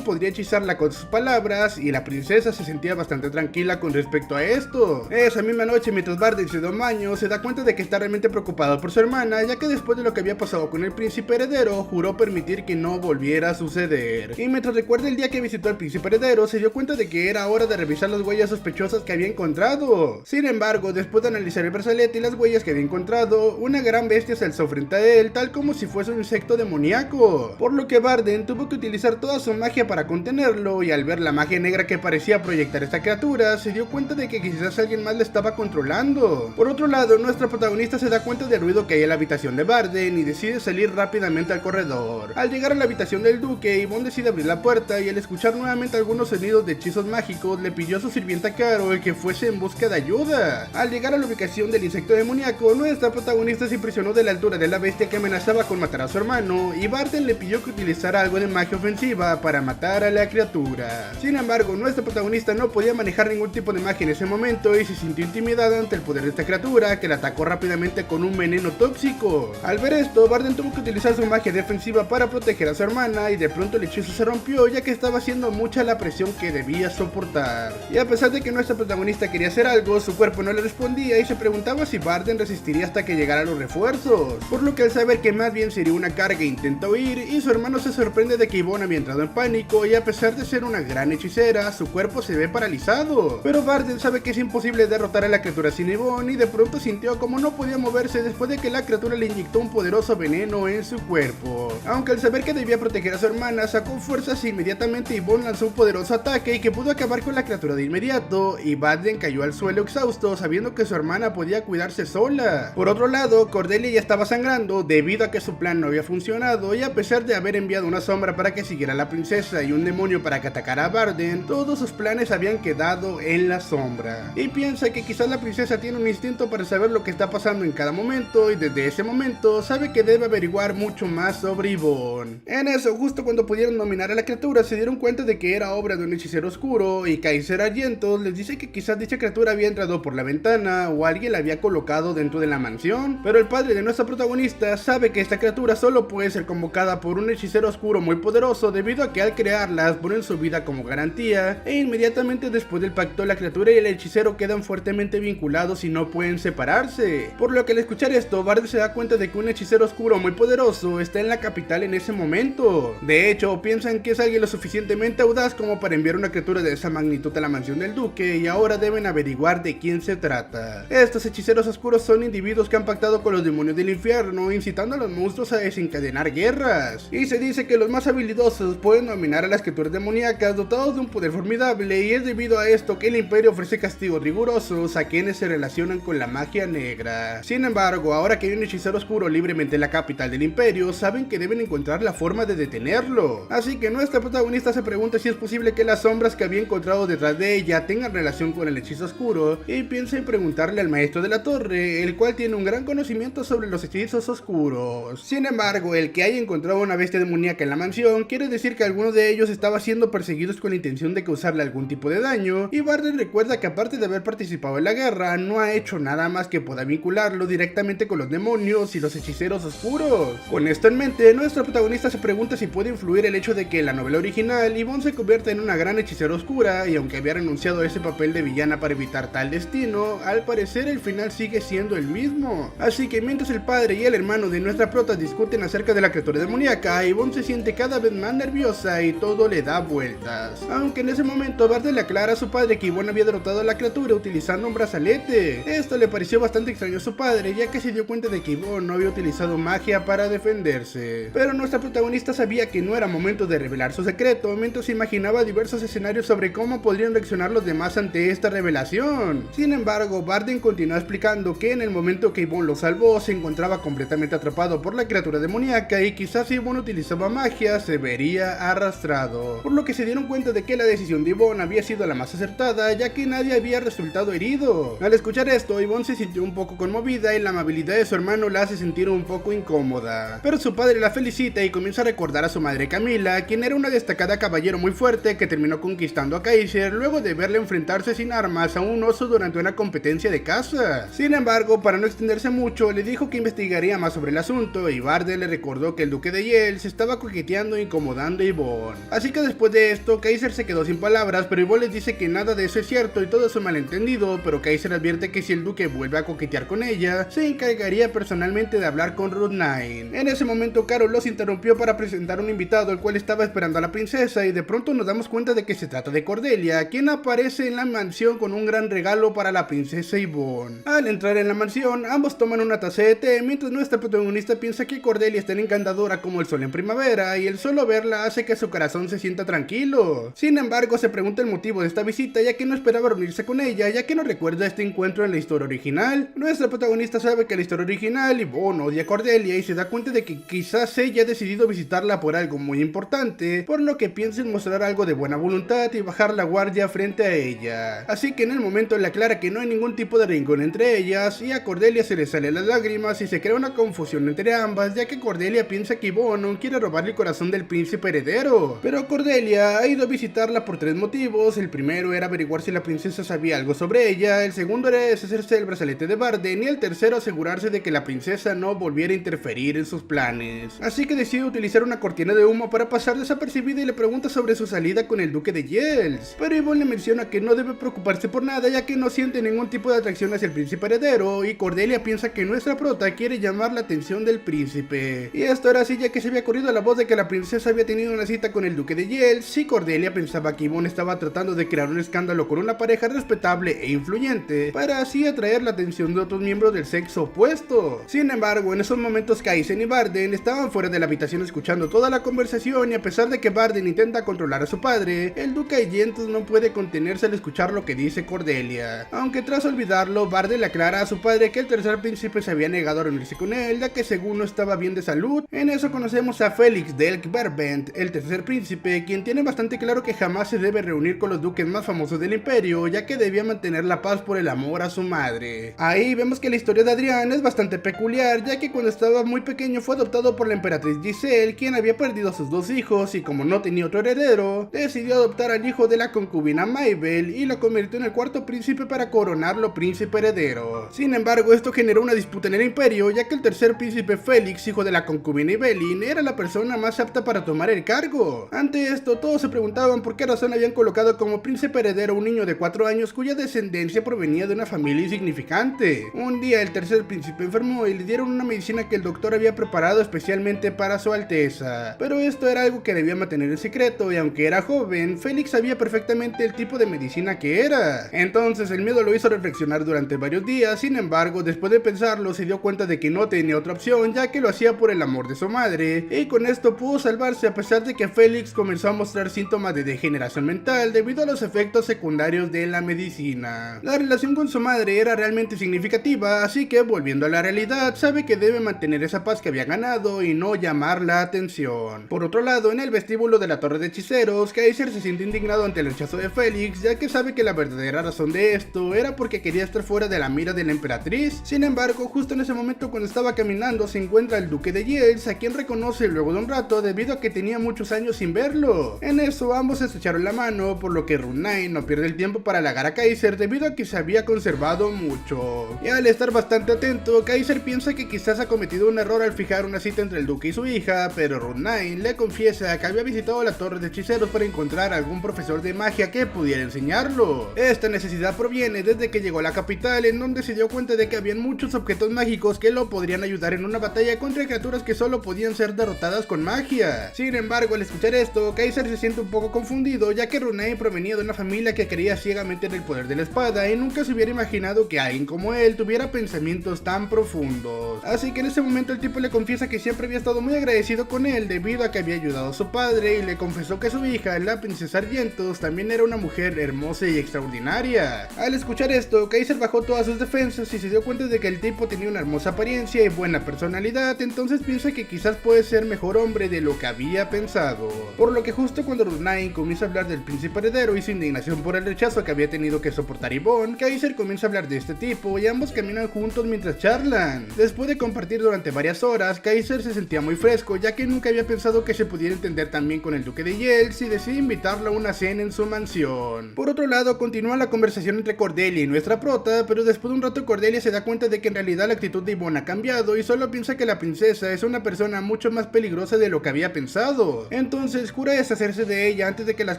Speaker 1: podría hechizarla con sus palabras, y la princesa se sentía bastante tranquila con respecto a esto. Esa misma noche, mientras Barden se da un baño, se da cuenta de que está realmente preocupado por su hermana, ya que después de lo que había pasado con el príncipe heredero, juró permitir que no volviera a suceder. Y mientras recuerda el día que visitó al príncipe heredero, se dio cuenta de que era hora de revisar las huellas sospechosas que había encontrado. Sin embargo, después de analizar el brazalete y las huellas que había encontrado, una gran bestia se alzó frente a él, tal como si fuese un insecto demoníaco, por lo que Barden tuvo que utilizar toda su magia para contenerlo, y al ver la magia negra que parecía proyectar esta criatura, se dio cuenta de que quizás alguien más le estaba controlando. Por otro lado, nuestra protagonista se da cuenta del ruido que hay en la habitación de Barden y decide salir rápidamente al corredor. Al llegar a la habitación del duque, Yvonne decide abrir la puerta y al escuchar nuevamente algunos sonidos de hechizos mágicos, le pidió a su sirvienta Carol que fuese en busca de ayuda. Al llegar a la ubicación del insecto demoníaco, nuestra protagonista se impresionó de la altura de la bestia que amenazaba con matar a su hermano, y Barden le pidió que utilizara algo de magia ofensiva para matar a la criatura. Sin embargo, nuestra protagonista no podía manejar ningún tipo de magia en ese momento y se sintió intimidada ante el poder de esta criatura, que la atacó rápidamente con un veneno tóxico. Al ver esto, Barden tuvo que utilizar su magia defensiva para proteger a su hermana, y de pronto el hechizo se rompió, ya que estaba siendo mucha la presión que debía soportar. Y a pesar de que nuestra protagonista quería hacer algo, su cuerpo no le respondía y se preguntaba si Barden resistiría hasta que llegaran los refuerzos, por lo que al saber que más bien sería una carga intenta huir, y su hermano se sorprende de que Yvonne había entrado en pánico, y a pesar de ser una gran hechicera, su cuerpo se ve paralizado. Pero Barden sabe que es imposible derrotar a la criatura sin Yvonne, y de pronto sintió como no podía moverse después de que la criatura le inyectó un poderoso veneno en su cuerpo. Aunque al saber que debía proteger a su hermana, sacó fuerzas e inmediatamente Yvonne lanzó un poderoso ataque y que pudo acabar con la criatura de inmediato, y Barden cayó al suelo exhausto sabiendo que su hermana podía cuidarse sola. Por otro lado, Cordelia ya estaba sangrando debido a que su plan no había funcionado, y a pesar de haber enviado una sombra para que siguiera a la princesa y un demonio para que atacara a Barden, todos sus planes habían quedado en la sombra. Y piensa que quizás la princesa tiene un instinto para saber lo que está pasando en cada momento, y desde ese momento sabe que debe averiguar mucho más sobre Yvonne. En eso, justo cuando pudieron dominar a la criatura, se dieron cuenta de que era obra de un hechicero oscuro, y Kaiser Argentos les dice que quizás dicha criatura había entrado por la ventana o alguien la había colocado dentro de la mansión. Pero el padre de nuestra protagonista sabe que esta criatura solo puede ser convocada por un hechicero oscuro muy poderoso, debido a que al crearlas ponen su vida como garantía, e inmediatamente después del pacto la criatura y el hechicero quedan fuertemente vinculados y no pueden separarse. Por lo que al escuchar esto, Barden se da cuenta de que un hechicero oscuro muy poderoso está en la capital en ese momento. De hecho, piensan que es alguien lo suficientemente audaz como para enviar una criatura de esa magnitud a la mansión del duque, y ahora deben averiguar de quién se trata. Estos hechiceros oscuros son individuos que han pactado con los demonios del infierno, incitando a los monstruos a desencadenar guerras. Y se dice que los más habilidosos pueden dominar a las criaturas demoníacas dotados de un poder formidable, y es debido a esto que el imperio ofrece castigos rigurosos a quienes se relacionan con la magia negra. Sin embargo, ahora que hay un hechicero oscuro libremente en la capital del imperio, saben que deben encontrar la forma de detenerlo. Así que nuestra protagonista se pregunta si es posible que las sombras que había encontrado detrás de ella tengan relación con el hechizo oscuro, y piensa en preguntarle al maestro de la torre, el cual tiene un gran conocimiento sobre los hechizos oscuros. Sin embargo, el que haya encontrado una bestia demoníaca en la mansión quiere decir que alguno de ellos estaba siendo perseguidos con la intención de causarle algún tipo de daño, y Barden recuerda que aparte de haber participado en la guerra, no ha hecho nada más que pueda vincularlo directamente con los demonios y los hechiceros oscuros. Con esto en mente, nuestra protagonista se pregunta si puede influir el hecho de que en la novela original Yvonne se convierta en una gran hechicera oscura, y aunque había renunciado a ese papel de villana para evitar tal destino, al parecer el final sigue siendo el mismo. Así que mientras el padre y el hermano de nuestra prota discuten acerca de la criatura demoníaca, Yvonne se siente cada vez más nerviosa y todo le da vueltas. Aunque en ese momento Barden le aclara a su padre que Yvonne había derrotado a la criatura utilizando un brazalete. Esto le pareció bastante extraño a su padre, ya que se dio cuenta de que Yvonne no había utilizado magia para defenderse. Pero nuestra protagonista sabía que no era momento de revelar su secreto, mientras imaginaba diversos escenarios sobre cómo podrían reaccionar los demás ante esta revelación. Sin embargo, Barden continúa explicando que en el momento que Yvonne lo salvó se encontraba completamente atrapado por la criatura demoníaca y quizás si Yvonne utilizaba magia se vería arrastrado, por lo que se dieron cuenta de que la decisión de Yvonne había sido la más acertada, ya que nadie había resultado herido. Al escuchar esto, Yvonne se sintió un poco conmovida y la amabilidad de su hermano la hace sentir un poco incómoda, pero su padre la felicita y comienza a recordar a su madre Camila, quien era una destacada caballero muy fuerte que terminó conquistando a Kaiser luego de verle enfrentarse sin armas a un oso durante una competencia de caza. Sin embargo, para no extenderse mucho, le dijo que investigaría más sobre el asunto y Barden le recordó que el duque de Yale se estaba coqueteando e incomodando a Yvonne. Así que después de esto, Kaiser se quedó sin palabras, pero Yvonne les dice que nada de eso es cierto y todo es un malentendido, pero Kaiser advierte que si el duque vuelve a coquetear con ella, se encargaría personalmente de hablar con Ruth Nine. En ese momento, Carol los interrumpió para presentar un invitado, el cual estaba esperando a la princesa, y de pronto nos damos cuenta de que se trata de Cordelia, quien aparece en la mansión con un gran regalo para la princesa Yvonne. Al entrar en la mansión, ambos toman una taza de té, mientras nuestra protagonista piensa que Cordelia es tan encantadora como el sol en primavera, y el solo verla hace que su corazón se sienta tranquilo. Sin embargo, se pregunta el motivo de esta visita, ya que no esperaba reunirse con ella, ya que no recuerda este encuentro en la historia original. Nuestra protagonista sabe que en la historia original Yvonne odia a Cordelia y se da cuenta de que quizás ella ha decidido visitarla por algo muy importante, por lo que piensa en mostrar algo de buena voluntad y bajar la guardia frente a ella. Así que en el momento le aclara que no hay ningún tipo de rincón entre ellas, y a Cordelia se le salen las lágrimas y se crea una confusión entre ambas, ya que Cordelia piensa que Yvonne quiere robarle el corazón del príncipe heredero. Pero Cordelia ha ido a visitarla por tres motivos. El primero era averiguar si la princesa sabía algo sobre ella, el segundo era deshacerse del brazalete de Barden, y el tercero asegurarse de que la princesa no volviera a interferir en sus planes. Así que decide utilizar una cortina de humo para pasar desapercibida y le pregunta sobre su salida con el duque de Yales. Pero Yvonne le menciona que no debe preocuparse por nada, ya que no siente ningún tipo de atracción hacia el príncipe heredero, y Cordelia piensa que nuestra prota quiere llamar la atención del príncipe. Y esto era así, ya que se había corrido la voz de que la princesa había tenido una cita con el duque de Yales, y Cordelia pensaba que Yvonne estaba tratando de crear un escándalo con una pareja respetable e influyente, para así atraer la atención de otros miembros del sexo opuesto. Sin embargo, en esos momentos Kaiser y Barden estaban fuera de la habitación escuchando toda la conversación, y a pesar de que Barden intenta controlar a su padre, el duque de Yentos no puede contenerse al escuchar lo que dice Cordelia. Aunque tras olvidarlo, Barden le aclara a su padre que el tercer príncipe se había negado a reunirse con él, ya que según no estaba bien de salud. En eso conocemos a Félix Delk Verbent, el tercer príncipe, quien tiene bastante claro que jamás se debe reunir con los duques más famosos del imperio, ya que debía mantener la paz por el amor a su madre. Ahí vemos que la historia de Adrián es bastante peculiar, ya que cuando estaba muy pequeño fue adoptado por la emperatriz Giselle, quien había perdido a sus dos hijos, y como no tenía otro heredero, decidió adoptar al hijo de la concubina Mabel y lo convirtió en el cuarto príncipe para coronarlo príncipe heredero. Sin embargo, esto generó una disputa en el imperio, ya que el tercer príncipe Félix, hijo de la concubina Evelyn, era la persona más apta para tomar el cargo. Ante esto, todos se preguntaban por qué razón habían colocado como príncipe heredero a un niño de 4 años cuya descendencia provenía de una familia insignificante. Un día el tercer príncipe enfermó y le dieron una medicina que el doctor había preparado especialmente para su alteza, pero esto era algo que debía mantener en secreto, y aunque era joven, Félix sabía perfectamente el tipo de medicina que era. Entonces el miedo lo hizo reflexionar durante varios días. Sin embargo, después de pensarlo, se dio cuenta de que no tenía otra opción, ya que lo hacía por el amor de su madre, y con esto pudo salvarse, a pesar de que Félix comenzó a mostrar síntomas de degeneración mental debido a los efectos secundarios de la medicina. La relación con su madre era realmente significativa, así que volviendo a la realidad, sabe que debe mantener esa paz que había ganado y no llamar la atención. Por otro lado, en el vestíbulo de la torre de hechiceros, Kaiser se siente indignado ante el rechazo de Félix, ya que sabe que la verdadera razón de esto era porque quería estar fuera de la mira de la emperatriz. Sin embargo, justo en ese momento, cuando estaba caminando, se encuentra el duque de Yales, a quien reconoce luego de un rato debido a que tenía muchos años sin verlo. En eso ambos se estrecharon la mano, por lo que Ruth Nine no pierde el tiempo para halagar a Kaiser debido a que se había conservado mucho. Y al estar bastante atento, Kaiser piensa que quizás ha cometido un error al fijar una cita entre el duque y su hija, pero Ruth Nine le confiesa que había visitado la torre de hechiceros para encontrar algún profesor de magia que pudiera enseñarlo. Esta necesidad proviene desde que llegó a la capital, en donde se dio cuenta de que habían muchos objetos mágicos que lo podrían ayudar en una batalla contra criaturas que solo podían ser derrotadas con magia. Sin embargo, al escuchar esto, Kaiser se siente un poco confundido, ya que Ruth Nine provenía de una familia que creía ciegamente en el poder de la espada y nunca se hubiera imaginado que alguien como él tuviera pensamientos tan profundos. Así que en ese momento el tipo le confiesa que siempre había estado muy agradecido con él debido a que había ayudado a su padre, y le confesó que su hija, la princesa Argentos, también era una mujer hermosa y extraordinaria. Al escuchar esto, Kaiser bajó todas sus defensas y se dio cuenta de que el tipo tenía una hermosa apariencia y buena personalidad, entonces piensa que quizás puede ser mejor hombre de lo que había pensado. Por lo que justo cuando Runain comienza a hablar del príncipe heredero y su indignación por el rechazo que había tenido que soportar Yvonne, Kaiser comienza a hablar de este tipo y ambos caminan juntos mientras charlan. Después de compartir durante varias horas, Kaiser se sentía muy fresco, ya que nunca había pensado que se pudiera entender tan bien con el duque de Yells y decide invitarlo a una cena en su mansión. Por otro lado, continúa la conversación entre Cordelia y nuestra prota, pero después de un rato Cordelia se da cuenta de que en realidad la actitud de Yvonne ha cambiado y solo piensa que la princesa es una persona mucho más peligrosa de lo que había pensado. Entonces jura deshacerse de ella antes de que las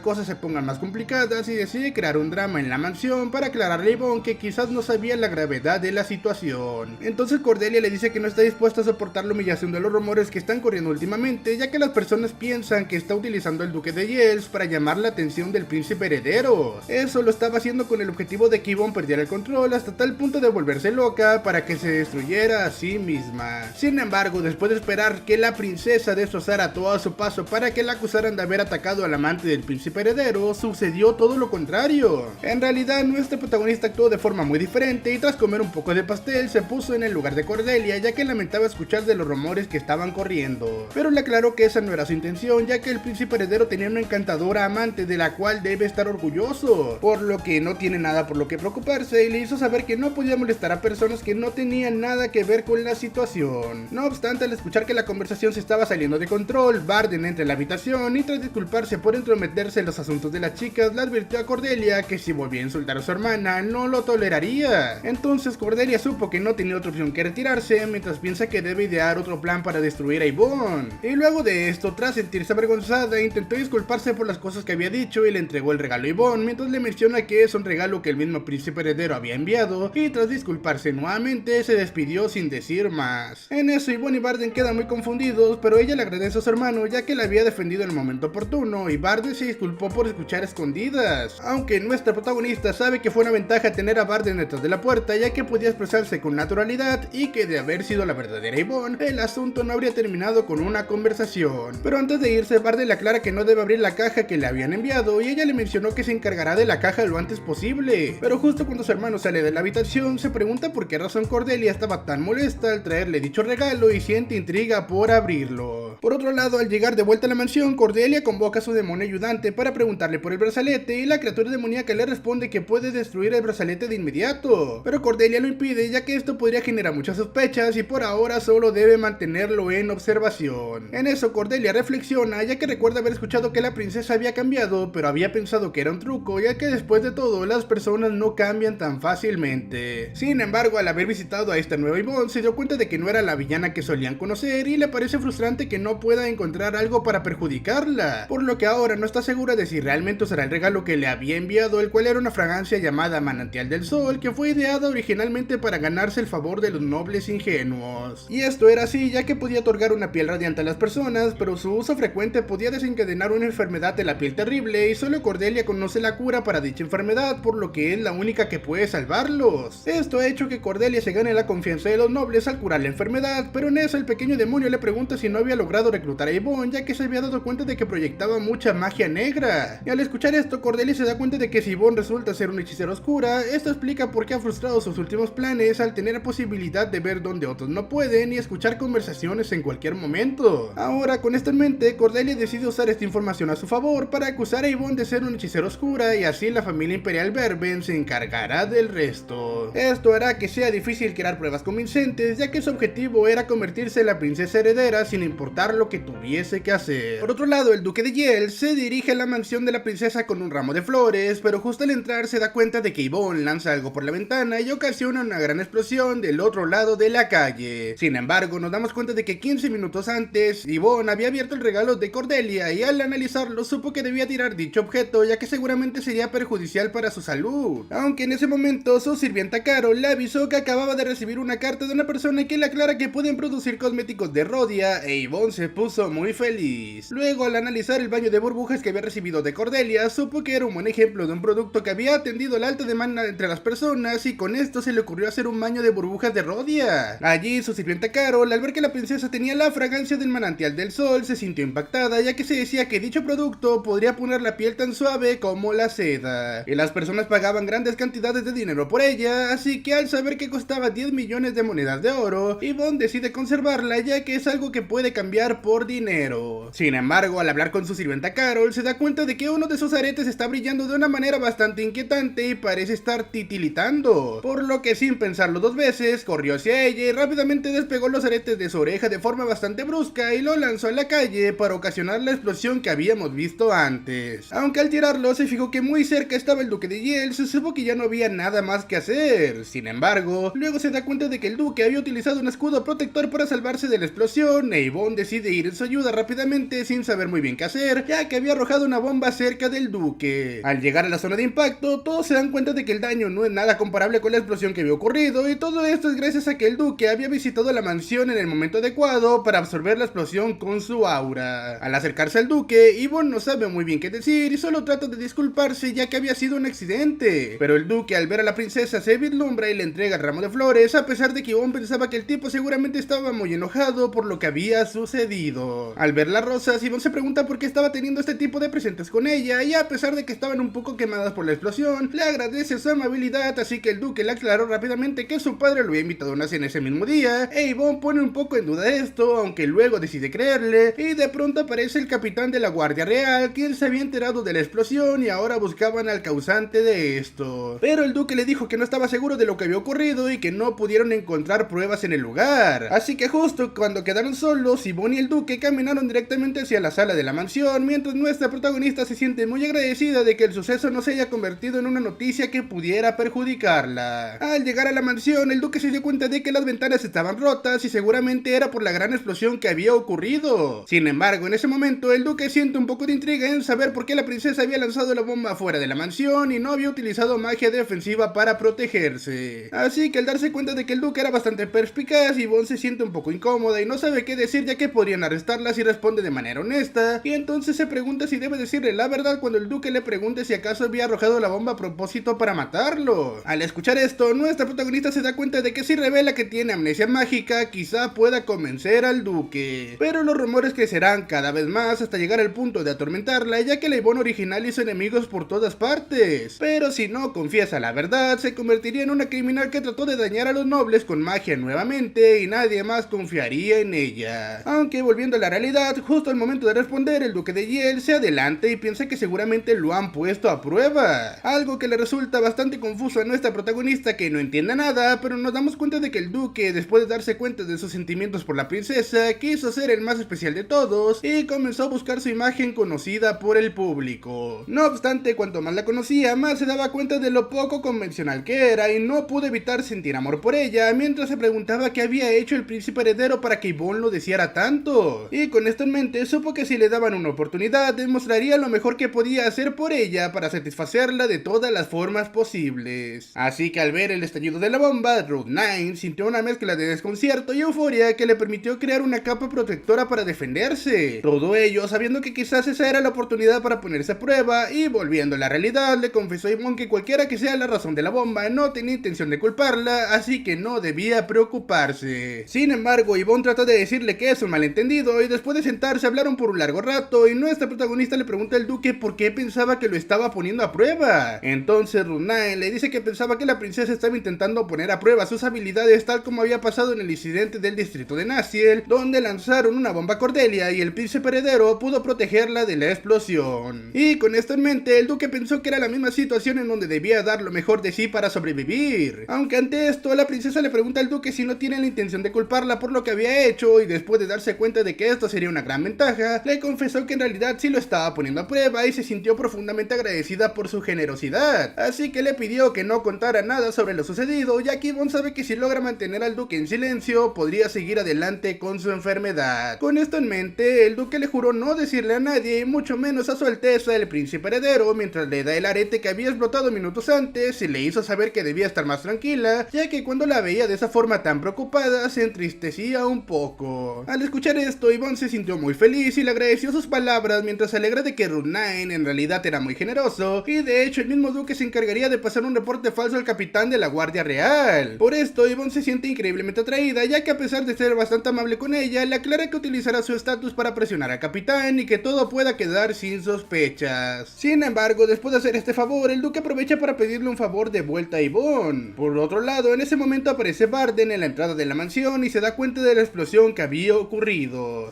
Speaker 1: cosas se pongan más complicadas y decide crear un drama en la mansión para aclararle a Yvonne que quizás no sabía la gravedad de la situación. Entonces Cordelia le dice que no está dispuesta a soportar la humillación de los rumores que están corriendo últimamente, ya que las personas piensan que está utilizando al duque de Yells para llamar la atención del príncipe heredero. Eso lo estaba haciendo con el objetivo de que Yvonne perdiera el control hasta tal punto de volverse loca para que se destruyera a sí misma. Sin embargo, después de esperar que la princesa destrozara todo a su paso para que la acusaran de haber atacado al amante del príncipe heredero, sucedió todo lo contrario. En realidad, nuestra protagonista actuó de forma muy diferente y tras comer un poco de pastel se puso en el lugar de Cordelia, ya que lamentaba escuchar de los rumores que estaban corriendo. Pero le aclaró que esa no era su intención, ya que el príncipe heredero tenía una encantadora amante de la cual debe estar orgulloso, por lo que no tiene nada por lo que preocuparse, y le hizo saber que no podía molestar a personas que no tenían nada que ver con la situación. No obstante, al escuchar que la conversación se estaba saliendo de control, Barden entra en la habitación y tras disculparse por entrometerse en los asuntos de las chicas, le advirtió a Cordelia que si volvía a insultar a su hermana no lo toleraría. Entonces Cordelia supo que no tenía otra opción que retirarse, mientras piensa que debe idear otro plan para destruir a Yvonne. Y luego de esto, tras sentirse avergonzada, intentó disculparse por las cosas que había dicho y le entregó el regalo a Yvonne, mientras le menciona que es un regalo que el mismo príncipe heredero había enviado, y tras disculparse nuevamente se despidió sin decir más. En eso Yvonne y Barden quedan muy confundidos, pero ella le agradece a su hermano ya que la había defendido en el momento oportuno, y Barden se disculpó por escuchar escondidas. Aunque nuestra protagonista sabe que fue una ventaja tener a Barden detrás de la puerta, ya que podía expresarse con naturalidad y que de haber sido la verdadera Yvonne, el asunto no habría terminado con una conversación. Pero antes de irse, Barden le aclara que no debe abrir la caja que le habían enviado y ella le mencionó que se encargará de la caja lo antes posible. Pero justo cuando su hermano sale de la habitación, se pregunta por qué razón Cordelia estaba tan molesta al traerle dicho regalo y siente intriga por abrirlo. Por otro lado, al llegar de vuelta a la mansión, Cordelia convoca a su demonio ayudante para preguntarle por el brazalete y la criatura demoníaca le responde que puede destruir el brazalete de inmediato. Pero Cordelia lo impide, ya que esto podría generar muchas sospechas y por ahora solo debe mantenerlo en observación. En eso Cordelia reflexiona, ya que recuerda haber escuchado que la princesa había cambiado, pero había pensado que era un truco, ya que después de todo las personas no cambian tan fácilmente. Sin embargo, al haber visitado a esta nueva Yvonne, se dio cuenta de que no era la villana que solían conocer y le parece frustrante que no pueda encontrar algo para perjudicarla, por lo que ahora no está segura de si realmente usará el regalo que le había enviado, el cual era una fragancia llamada Manantial del Sol, que fue ideada originalmente para ganarse el favor de los nobles ingenuos. Y esto era así, ya que podía otorgar una piel radiante a las personas, pero su uso frecuente podía desencadenar una enfermedad de la piel terrible y solo Cordelia conoce la cura para dicha enfermedad, por lo que es la única que puede salvarlos. Esto ha hecho que Cordelia se gane la confianza de los nobles al curar la enfermedad, pero en eso el pequeño demonio le pregunta si no había logrado reclutar a Yvonne, ya que se había dado cuenta de que proyectaba mucha magia negra. Y al escuchar esto, Cordelia se da cuenta de que si Yvonne resulta ser una hechicera oscura, esto explica por qué ha frustrado sus últimos planes al tener la posibilidad de ver donde otros no pueden y escuchar conversaciones en cualquier momento. Ahora, con esto en mente, Cordelia decide usar esta información a su favor para acusar a Yvonne de ser una hechicera oscura y así la familia imperial Verben se encargará del resto. Esto hará que sea difícil crear pruebas convincentes, ya que su objetivo era convertirse en la princesa heredera sin importar lo que tuviese que hacer. Por otro lado, el duque de Yells se dirige a la mansión de la princesa con un ramo de flores, pero justo al entrar se da cuenta de que Yvonne lanza algo por la ventana y ocasiona una gran explosión del otro lado de la calle. Sin embargo, nos damos cuenta de que 15 minutos antes, Yvonne había abierto el regalo de Cordelia y al analizarlo supo que debía tirar dicho objeto, ya que seguramente sería perjudicial para su salud. Aunque en ese momento su sirvienta Carol le avisó que acababa de recibir una carta de una persona que le aclara que pueden producir cosméticos de Rhodia, e Yvonne Yvonne se puso muy feliz. Luego, al analizar el baño de burbujas que había recibido de Cordelia, supo que era un buen ejemplo de un producto que había atendido la alta demanda entre las personas, y con esto se le ocurrió hacer un baño de burbujas de Rhodia. Allí, su sirvienta Carol, al ver que la princesa tenía la fragancia del manantial del sol, se sintió impactada, ya que se decía que dicho producto podría poner la piel tan suave como la seda. Y las personas pagaban grandes cantidades de dinero por ella, así que al saber que costaba 10 millones de monedas de oro, Yvonne decide conservarla, ya que es algo que puede cambiar por dinero. Sin embargo, al hablar con su sirvienta Carol, se da cuenta de que uno de sus aretes está brillando de una manera bastante inquietante y parece estar titilitando, por lo que sin pensarlo dos veces, corrió hacia ella y rápidamente despegó los aretes de su oreja de forma bastante brusca y lo lanzó a la calle para ocasionar la explosión que habíamos visto antes. Aunque al tirarlo se fijó que muy cerca estaba el duque de Yale, se supo que ya no había nada más que hacer. Sin embargo, luego se da cuenta de que el duque había utilizado un escudo protector para salvarse de la explosión, e Yvonne decide ir en su ayuda rápidamente sin saber muy bien qué hacer, ya que había arrojado una bomba cerca del duque. Al llegar a la zona de impacto, todos se dan cuenta de que el daño no es nada comparable con la explosión que había ocurrido, y todo esto es gracias a que el duque había visitado la mansión en el momento adecuado para absorber la explosión con su aura. Al acercarse al duque, Yvonne no sabe muy bien qué decir y solo trata de disculparse, ya que había sido un accidente. Pero el duque, al ver a la princesa, se vislumbra y le entrega el ramo de flores, a pesar de que Yvonne pensaba que el tipo seguramente estaba muy enojado por lo que había sucedido. Al ver las rosas, Yvonne se pregunta por qué estaba teniendo este tipo de presentes con ella, y a pesar de que estaban un poco quemadas por la explosión, le agradece su amabilidad, así que el duque le aclaró rápidamente que su padre lo había invitado a una cena ese mismo día, e Yvonne pone un poco en duda esto, aunque luego decide creerle, y de pronto aparece el capitán de la Guardia Real, quien se había enterado de la explosión y ahora buscaban al causante de esto. Pero el duque le dijo que no estaba seguro de lo que había ocurrido y que no pudieron encontrar pruebas en el lugar, así que justo cuando quedaron solos, Yvonne y el duque caminaron directamente hacia la sala de la mansión, mientras nuestra protagonista se siente muy agradecida de que el suceso no se haya convertido en una noticia que pudiera perjudicarla. Al llegar a la mansión, el duque se dio cuenta de que las ventanas estaban rotas y seguramente era por la gran explosión que había ocurrido. Sin embargo, en ese momento, el duque siente un poco de intriga en saber por qué la princesa había lanzado la bomba fuera de la mansión y no había utilizado magia defensiva para protegerse. Así que al darse cuenta de que el duque era bastante perspicaz, Yvonne se siente un poco incómoda y no sabe qué decir, ya que podrían arrestarla si responde de manera honesta, y entonces se pregunta si debe decirle la verdad cuando el duque le pregunte si acaso había arrojado la bomba a propósito para matarlo. Al escuchar esto, nuestra protagonista se da cuenta de que si revela que tiene amnesia mágica, quizá pueda convencer al duque. Pero los rumores crecerán cada vez más hasta llegar al punto de atormentarla, ya que la Yvonne original hizo enemigos por todas partes. Pero si no confiesa la verdad, se convertiría en una criminal que trató de dañar a los nobles con magia nuevamente y nadie más confiaría en ella. Aunque volviendo a la realidad, justo al momento de responder, el duque de Yale se adelanta y piensa que seguramente lo han puesto a prueba, algo que le resulta bastante confuso a nuestra protagonista, que no entiende nada, pero nos damos cuenta de que el duque, después de darse cuenta de sus sentimientos por la princesa, quiso ser el más especial de todos y comenzó a buscar su imagen conocida por el público. No obstante, cuanto más la conocía, más se daba cuenta de lo poco convencional que era y no pudo evitar sentir amor por ella, mientras se preguntaba qué había hecho el príncipe heredero para que Yvonne lo deseara tanto. Y con esto en mente, supo que si le daban una oportunidad, demostraría lo mejor que podía hacer por ella para satisfacerla de todas las formas posibles. Así que al ver el estallido de la bomba, Rogue Nine sintió una mezcla de desconcierto y euforia que le permitió crear una capa protectora para defenderse. Todo ello sabiendo que quizás esa era la oportunidad para ponerse a prueba, y volviendo a la realidad, le confesó a Yvonne que cualquiera que sea la razón de la bomba, no tenía intención de culparla, así que no debía preocuparse. Sin embargo, Yvonne trató de decirle que es un malentendido, y después de sentarse hablaron por un largo rato, y nuestra protagonista le pregunta al duque por qué pensaba que lo estaba poniendo a prueba. Entonces Runaen le dice que pensaba que la princesa estaba intentando poner a prueba sus habilidades, tal como había pasado en el incidente del distrito de Naciel, donde lanzaron una bomba a Cordelia y el príncipe heredero pudo protegerla de la explosión. Y con esto en mente, el duque pensó que era la misma situación en donde debía dar lo mejor de sí para sobrevivir. Aunque ante esto, la princesa le pregunta al duque si no tiene la intención de culparla por lo que había hecho, y después de darse cuenta de que esto sería una gran ventaja, le confesó que en realidad sí lo estaba poniendo a prueba y se sintió profundamente agradecida por su generosidad. Así que le pidió que no contara nada sobre lo sucedido, ya que Yvonne sabe que si logra mantener al duque en silencio, podría seguir adelante con su enfermedad. Con esto en mente, el duque le juró no decirle a nadie, y mucho menos a su alteza el príncipe heredero, mientras le da el arete que había explotado minutos antes y le hizo saber que debía estar más tranquila, ya que cuando la veía de esa forma tan preocupada, se entristecía un poco. Al escuchar escuchar esto, Yvonne se sintió muy feliz y le agradeció sus palabras mientras se alegra de que Rune en realidad era muy generoso y de hecho el mismo duque se encargaría de pasar un reporte falso al capitán de la Guardia Real. Por esto, Yvonne se siente increíblemente atraída, ya que a pesar de ser bastante amable con ella, le aclara que utilizará su estatus para presionar al capitán y que todo pueda quedar sin sospechas. Sin embargo, después de hacer este favor, el duque aprovecha para pedirle un favor de vuelta a Yvonne. Por otro lado, en ese momento aparece Varden en la entrada de la mansión y se da cuenta de la explosión que había ocurrido.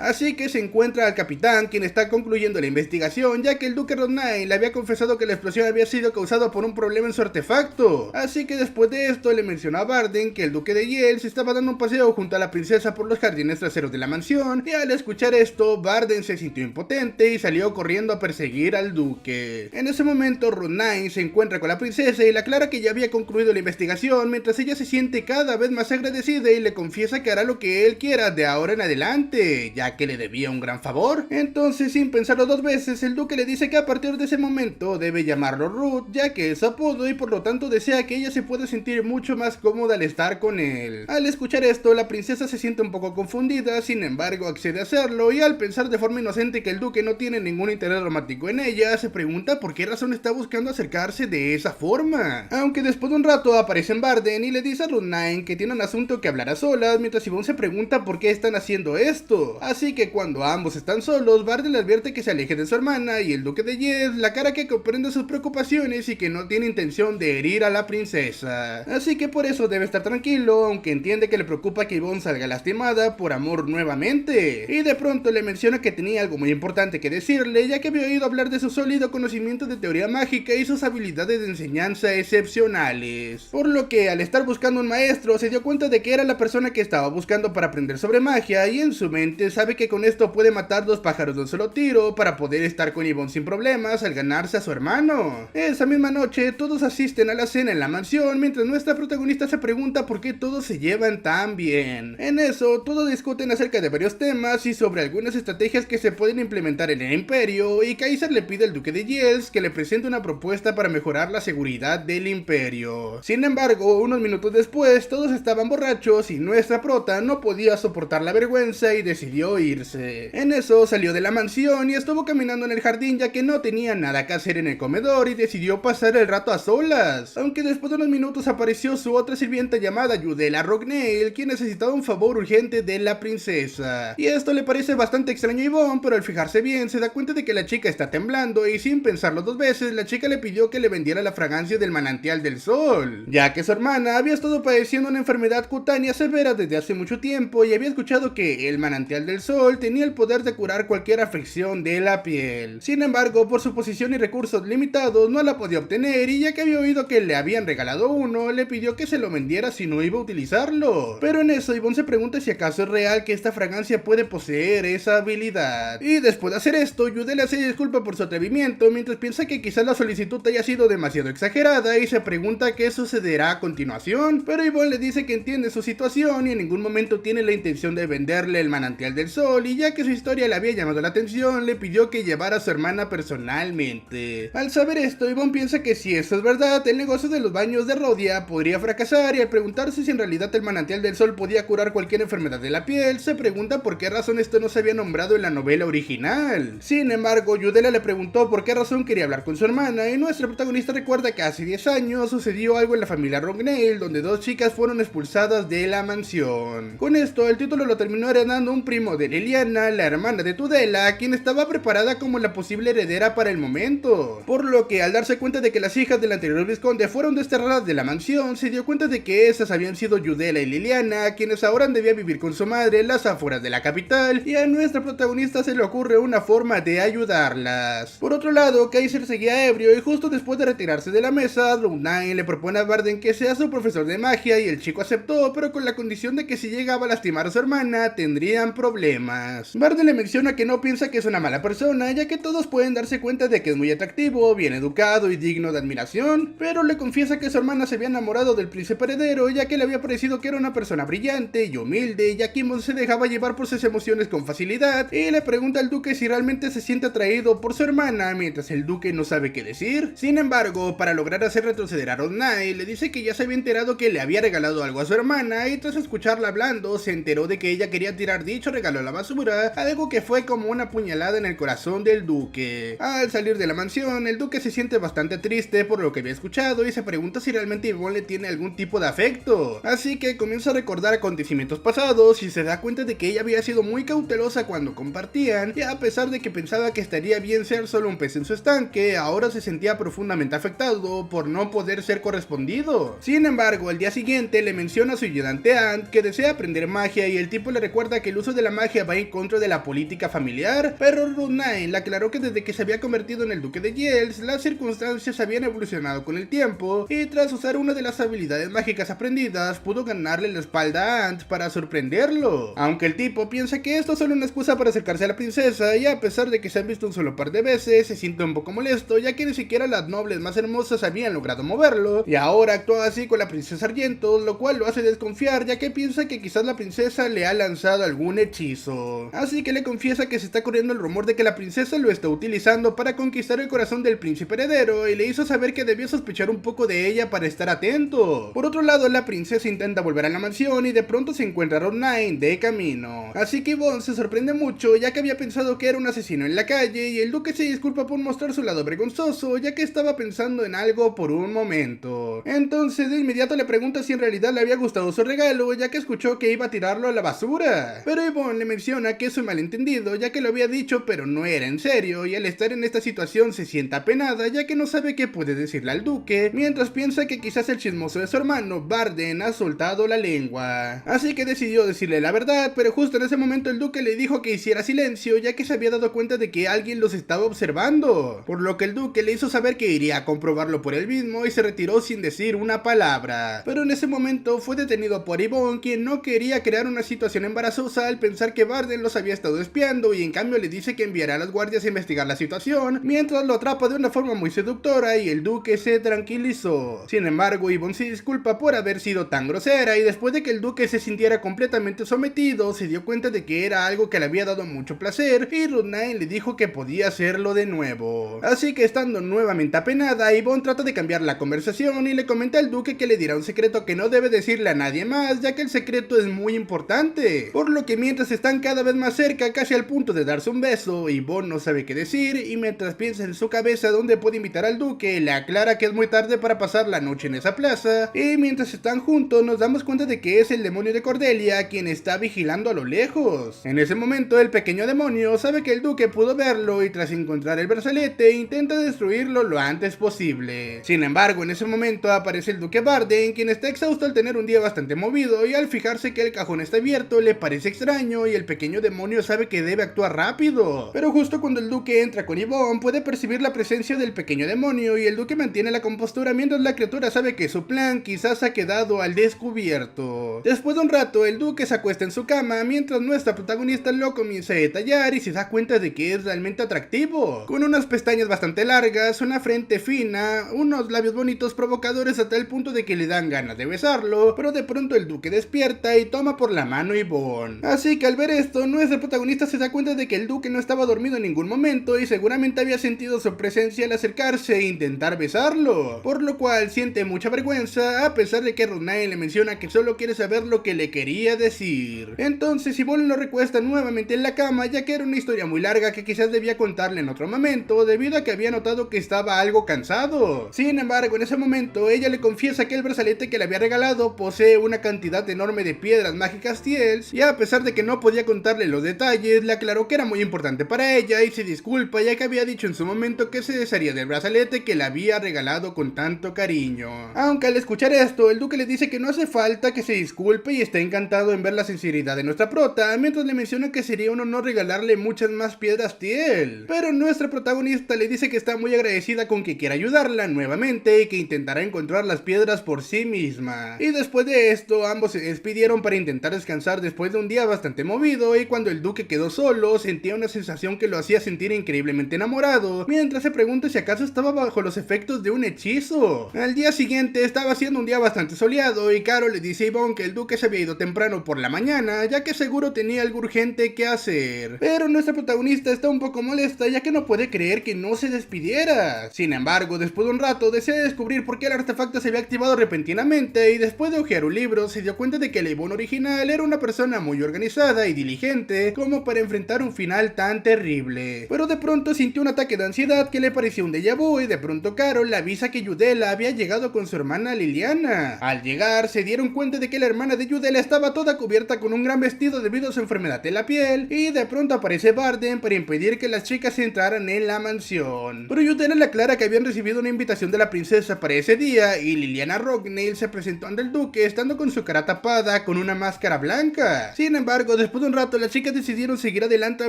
Speaker 1: Así que se encuentra al capitán, quien está concluyendo la investigación, ya que el duque Rodney le había confesado que la explosión había sido causada por un problema en su artefacto. Así que después de esto le menciona a Varden que el duque de Yale se estaba dando un paseo junto a la princesa por los jardines traseros de la mansión, y al escuchar esto, Varden se sintió impotente y salió corriendo a perseguir al duque. En ese momento, Rodney se encuentra con la princesa y le aclara que ya había concluido la investigación, mientras ella se siente cada vez más agradecida y le confiesa que hará lo que él quiera de ahora en adelante, ya que le debía un gran favor. Entonces, sin pensarlo dos veces, el duque le dice que a partir de ese momento debe llamarlo Ruth, ya que es su apodo y por lo tanto desea que ella se pueda sentir mucho más cómoda al estar con él. Al escuchar esto, la princesa se siente un poco confundida, sin embargo accede a hacerlo y al pensar de forma inocente que el duque no tiene ningún interés romántico en ella, se pregunta por qué razón está buscando acercarse de esa forma. Aunque después de un rato aparecen Varden y le dice a Rodney que tiene un asunto que hablar a solas, mientras Yvonne se pregunta por qué están haciendo esto. Así que cuando ambos están solos, Varden le advierte que se aleje de su hermana y el duque de Yes la cara que comprende sus preocupaciones y que no tiene intención de herir a la princesa. Así que por eso debe estar tranquilo, aunque entiende que le preocupa que Yvonne salga lastimada por amor nuevamente. Y de pronto le menciona que tenía algo muy importante que decirle, ya que había oído hablar de su sólido conocimiento de teoría mágica y sus habilidades de enseñanza excepcionales. Por lo que al estar buscando un maestro se dio cuenta de que era la persona que estaba buscando para aprender sobre magia, y en su mente sabe que con esto puede matar dos pájaros de un solo tiro para poder estar con Yvonne sin problemas al ganarse a su hermano. Esa misma noche todos asisten a la cena en la mansión, mientras nuestra protagonista se pregunta por qué todos se llevan tan bien. En eso todos discuten acerca de varios temas y sobre algunas estrategias que se pueden implementar en el imperio, y Kaiser le pide al duque de Yels que le presente una propuesta para mejorar la seguridad del imperio. Sin embargo, unos minutos después todos estaban borrachos y nuestra prota no podía soportar la vergüenza y decidió irse. En eso salió de la mansión y estuvo caminando en el jardín, ya que no tenía nada que hacer en el comedor y decidió pasar el rato a solas. Aunque después de unos minutos apareció su otra sirvienta llamada Judela Rognale, quien necesitaba un favor urgente de la princesa. Y esto le parece bastante extraño a Yvonne, pero al fijarse bien se da cuenta de que la chica está temblando y sin pensarlo dos veces la chica le pidió que le vendiera la fragancia del manantial del sol, ya que su hermana había estado padeciendo una enfermedad cutánea severa desde hace mucho tiempo y había escuchado que el manantial del sol tenía el poder de curar cualquier afección de la piel. Sin embargo, por su posición y recursos limitados no la podía obtener, y ya que había oído que le habían regalado uno, le pidió que se lo vendiera si no iba a utilizarlo. Pero en eso Yvonne se pregunta si acaso es real que esta fragancia puede poseer esa habilidad. Y después de hacer esto, Judela se disculpa por su atrevimiento, mientras piensa que quizás la solicitud haya sido demasiado exagerada y se pregunta qué sucederá a continuación. Pero Yvonne le dice que entiende su situación y en ningún momento tiene la intención de venderle el manantial del sol, y ya que su historia le había llamado la atención, le pidió que llevara a su hermana personalmente. Al saber esto, Yvonne piensa que si eso es verdad, el negocio de los baños de Rhodia podría fracasar, y al preguntarse si en realidad el manantial del sol podía curar cualquier enfermedad de la piel, se pregunta por qué razón esto no se había nombrado en la novela original. Sin embargo, Judela le preguntó por qué razón quería hablar con su hermana, y nuestra protagonista recuerda que hace 10 años sucedió algo en la familia Rognale, donde dos chicas fueron expulsadas de la mansión. Con esto, el título lo terminó heredando un primo de Liliana, la hermana de Tudela, quien estaba preparada como la posible heredera para el momento. Por lo que al darse cuenta de que las hijas del anterior vizconde fueron desterradas de la mansión, se dio cuenta de que esas habían sido Judela y Liliana, quienes ahora debían vivir con su madre en las afueras de la capital, y a nuestra protagonista se le ocurre una forma de ayudarlas. Por otro lado, Kaiser seguía ebrio y justo después de retirarse de la mesa, Rodney le propone a Varden que sea su profesor de magia, y el chico aceptó, pero con la condición de que si llegaba a lastimar a su hermana, tendrían problemas. Varden le menciona que no piensa que es una mala persona, ya que todos pueden darse cuenta de que es muy atractivo, bien educado y digno de admiración, pero le confiesa que su hermana se había enamorado del príncipe heredero, ya que le había parecido que era una persona brillante y humilde, ya que se dejaba llevar por sus emociones con facilidad, y le pregunta al duque si realmente se siente atraído por su hermana, mientras el duque no sabe qué decir. Sin embargo, para lograr hacer retroceder a Rodney, le dice que ya se había enterado que le había regalado algo a su hermana, y tras escucharla hablando, se enteró de que ella quería tirar tirar dicho regalo a la basura, algo que fue como una puñalada en el corazón del duque. Al salir de la mansión, el duque se siente bastante triste por lo que había escuchado y se pregunta si realmente Yvonne le tiene algún tipo de afecto. Así que comienza a recordar acontecimientos pasados y se da cuenta de que ella había sido muy cautelosa cuando compartían, y a pesar de que pensaba que estaría bien ser solo un pez en su estanque, ahora se sentía profundamente afectado por no poder ser correspondido. Sin embargo, al día siguiente le menciona a su ayudante Ant que desea aprender magia y el tipo le recuerda que el uso de la magia va en contra de la política familiar, pero Rudnine le aclaró que desde que se había convertido en el duque de Yells, las circunstancias habían evolucionado con el tiempo y tras usar una de las habilidades mágicas aprendidas pudo ganarle la espalda a Ant para sorprenderlo. Aunque el tipo piensa que esto es solo una excusa para acercarse a la princesa, y a pesar de que se han visto un solo par de veces, se siente un poco molesto ya que ni siquiera las nobles más hermosas habían logrado moverlo, y ahora actúa así con la princesa Argentos, lo cual lo hace desconfiar ya que piensa que quizás la princesa le ha lanzado algún hechizo. Así que le confiesa que se está corriendo el rumor de que la princesa lo está utilizando para conquistar el corazón del príncipe heredero, y le hizo saber que debió sospechar un poco de ella para estar atento. Por otro lado, la princesa intenta volver a la mansión y de pronto se encuentra a Rod9 de camino. Así que Yvonne se sorprende mucho ya que había pensado que era un asesino en la calle, y el duque se disculpa por mostrar su lado vergonzoso ya que estaba pensando en algo por un momento. Entonces de inmediato le pregunta si en realidad le había gustado su regalo, ya que escuchó que iba a tirarlo a la basura. Pero Yvonne le menciona que es un malentendido ya que lo había dicho pero no era en serio, y al estar en esta situación se sienta apenada ya que no sabe qué puede decirle al duque, mientras piensa que quizás el chismoso de su hermano Barden ha soltado la lengua. Así que decidió decirle la verdad, pero justo en ese momento el duque le dijo que hiciera silencio ya que se había dado cuenta de que alguien los estaba observando, por lo que el duque le hizo saber que iría a comprobarlo por él mismo y se retiró sin decir una palabra. Pero en ese momento fue detenido por Yvonne, quien no quería crear una situación embarazosa al pensar que Barden los había estado espiando, y en cambio le dice que enviará a las guardias a investigar la situación, mientras lo atrapa de una forma muy seductora y el duque se tranquilizó. Sin embargo, Yvonne se disculpa por haber sido tan grosera, y después de que el duque se sintiera completamente sometido, se dio cuenta de que era algo que le había dado mucho placer, y Rud9 le dijo que podía hacerlo de nuevo. Así que estando nuevamente apenada, Yvonne trata de cambiar la conversación y le comenta al duque que le dirá un secreto que no debe decirle a nadie más, ya que el secreto es muy importante. Por lo que mientras están cada vez más cerca, casi al punto de darse un beso, Yvonne no sabe qué decir, y mientras piensa en su cabeza dónde puede invitar al duque, le aclara que es muy tarde para pasar la noche en esa plaza, y mientras están juntos nos damos cuenta de que es el demonio de Cordelia quien está vigilando a lo lejos. En ese momento el pequeño demonio sabe que el duque pudo verlo y tras encontrar el brazalete intenta destruirlo lo antes posible. Sin embargo, en ese momento aparece el duque Barden, quien está exhausto al tener un día bastante movido, y al fijarse que el cajón está abierto le parece extraño, y el pequeño demonio sabe que debe actuar rápido. Pero justo cuando el duque entra con Yvonne puede percibir la presencia del pequeño demonio, y el duque mantiene la compostura mientras la criatura sabe que su plan quizás ha quedado al descubierto. Después de un rato el duque se acuesta en su cama mientras nuestra protagonista lo comienza a detallar y se da cuenta de que es realmente atractivo, con unas pestañas bastante largas, una frente fina, unos labios bonitos provocadores a tal punto de que le dan ganas de besarlo, pero de pronto el duque despierta y toma por la mano a Yvonne. Así que al ver esto, nuestra protagonista se da cuenta de que el duque no estaba dormido en ningún momento y seguramente había sentido su presencia al acercarse e intentar besarlo, por lo cual siente mucha vergüenza a pesar de que Rud9 le menciona que solo quiere saber lo que le quería decir. Entonces Yvonne lo recuesta nuevamente en la cama, ya que era una historia muy larga que quizás debía contarle en otro momento debido a que había notado que estaba algo cansado. Sin embargo, en ese momento ella le confiesa que el brazalete que le había regalado posee una cantidad enorme de piedras mágicas Tiels, y a pesar de que no podía contarle los detalles, le aclaró que era muy importante para ella y se disculpa ya que había dicho en su momento que se desharía del brazalete que le había regalado con tanto cariño. Aunque al escuchar esto, el duque le dice que no hace falta que se disculpe y está encantado en ver la sinceridad de nuestra prota, mientras le menciona que sería un honor regalarle muchas más piedras Tiel. Pero nuestra protagonista le dice que está muy agradecida con que quiera ayudarla nuevamente y que intentará encontrar las piedras por sí misma. Y después de esto, ambos se despidieron para intentar descansar después de un día bastante movido, y cuando el duque quedó solo, sentía una sensación que lo hacía sentir increíblemente enamorado, mientras se pregunta si acaso estaba bajo los efectos de un hechizo. Al día siguiente estaba siendo un día bastante soleado y Caro le dice a Yvonne que el duque se había ido temprano por la mañana, ya que seguro tenía algo urgente que hacer. Pero nuestra protagonista está un poco molesta ya que no puede creer que no se despidiera. Sin embargo, después de un rato desea descubrir por qué el artefacto se había activado repentinamente, y después de hojear un libro se dio cuenta de que el Yvonne original era una persona muy organizada y diligente como para enfrentar un final tan terrible. Pero de pronto sintió un ataque de ansiedad que le pareció un déjà vu y de pronto Carol le avisa que Yudela había llegado con su hermana Liliana. Al llegar se dieron cuenta de que la hermana de Yudela estaba toda cubierta con un gran vestido debido a su enfermedad de la piel y de pronto aparece Barden para impedir que las chicas entraran en la mansión. Pero Yudela le aclara que habían recibido una invitación de la princesa para ese día y Liliana Rocknail se presentó ante el duque estando con su cara tapada con una máscara blanca. Sin embargo, después de un rato las chicas decidieron seguir adelante a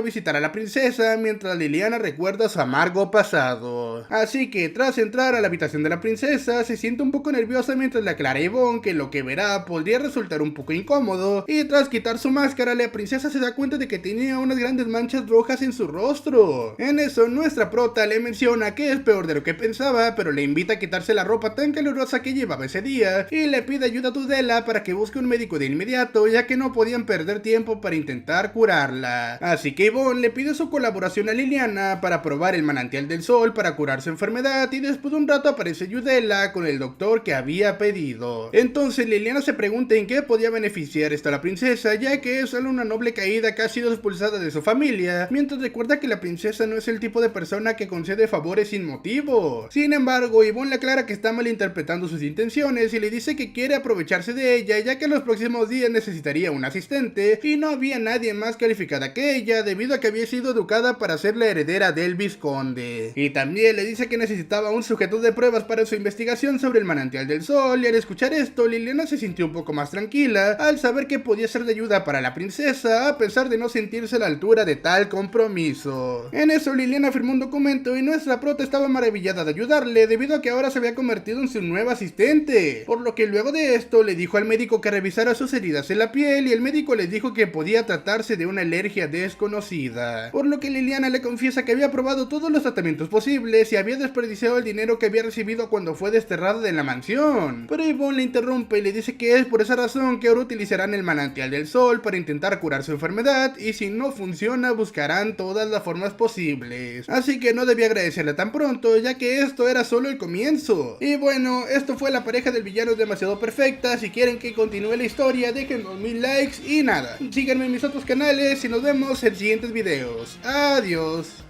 Speaker 1: visitar a la princesa mientras Liliana recuerda su amargo pasado. Así que tras entrar a la habitación de la princesa se siente un poco nerviosa mientras le aclara a Yvonne que lo que verá podría resultar un poco incómodo y tras quitar su máscara la princesa se da cuenta de que tenía unas grandes manchas rojas en su rostro. En eso nuestra prota le menciona que es peor de lo que pensaba, pero le invita a quitarse la ropa tan calurosa que llevaba ese día y le pide ayuda a Tudela para que busque un médico de inmediato, ya que no podían perder tiempo para intentar curarla. Así que Yvonne le pide su colaboración a Liliana para probar el manantial del sol para curar su enfermedad y después de un rato aparece Yudela con el doctor que había pedido. Entonces Liliana se pregunta en qué podía beneficiar esto a la princesa, ya que es solo una noble caída que ha sido expulsada de su familia, mientras recuerda que la princesa no es el tipo de persona que concede favores sin motivo. Sin embargo, Yvonne le aclara que está malinterpretando sus intenciones y le dice que quiere aprovecharse de ella, ya que en los próximos días necesitaría un asistente y no había nadie más calificada que ella debido a que había sido educada para ser la heredera del vizconde. Y también le dice que necesitaba un sujeto de pruebas para su investigación sobre el manantial del sol y al escuchar esto Liliana se sintió un poco más tranquila al saber que podía ser de ayuda para la princesa a pesar de no sentirse a la altura de tal compromiso. En eso Liliana firmó un documento y nuestra prota estaba maravillada de ayudarle debido a que ahora se había convertido en su nueva asistente, por lo que luego de esto le dijo al médico que revisara sus heridas en la piel y el médico le dijo que podía tratarse de una alergia desconocida, por lo que Liliana le confiesa que había probado todos los tratamientos posibles y había desperdiciado el dinero que había recibido cuando fue desterrada de la mansión. Pero Yvonne le interrumpe y le dice que es por esa razón que ahora utilizarán el manantial del sol para intentar curar su enfermedad y si no funciona buscarán todas las formas posibles. Así que no debía agradecerle tan pronto, ya que esto era solo el comienzo. Y bueno, esto fue la pareja del villano demasiado perfecta. Si quieren que continúe la historia, déjenme 1000 likes y nada. Síganme en mis otros canales y nos vemos en siguientes videos. Adiós.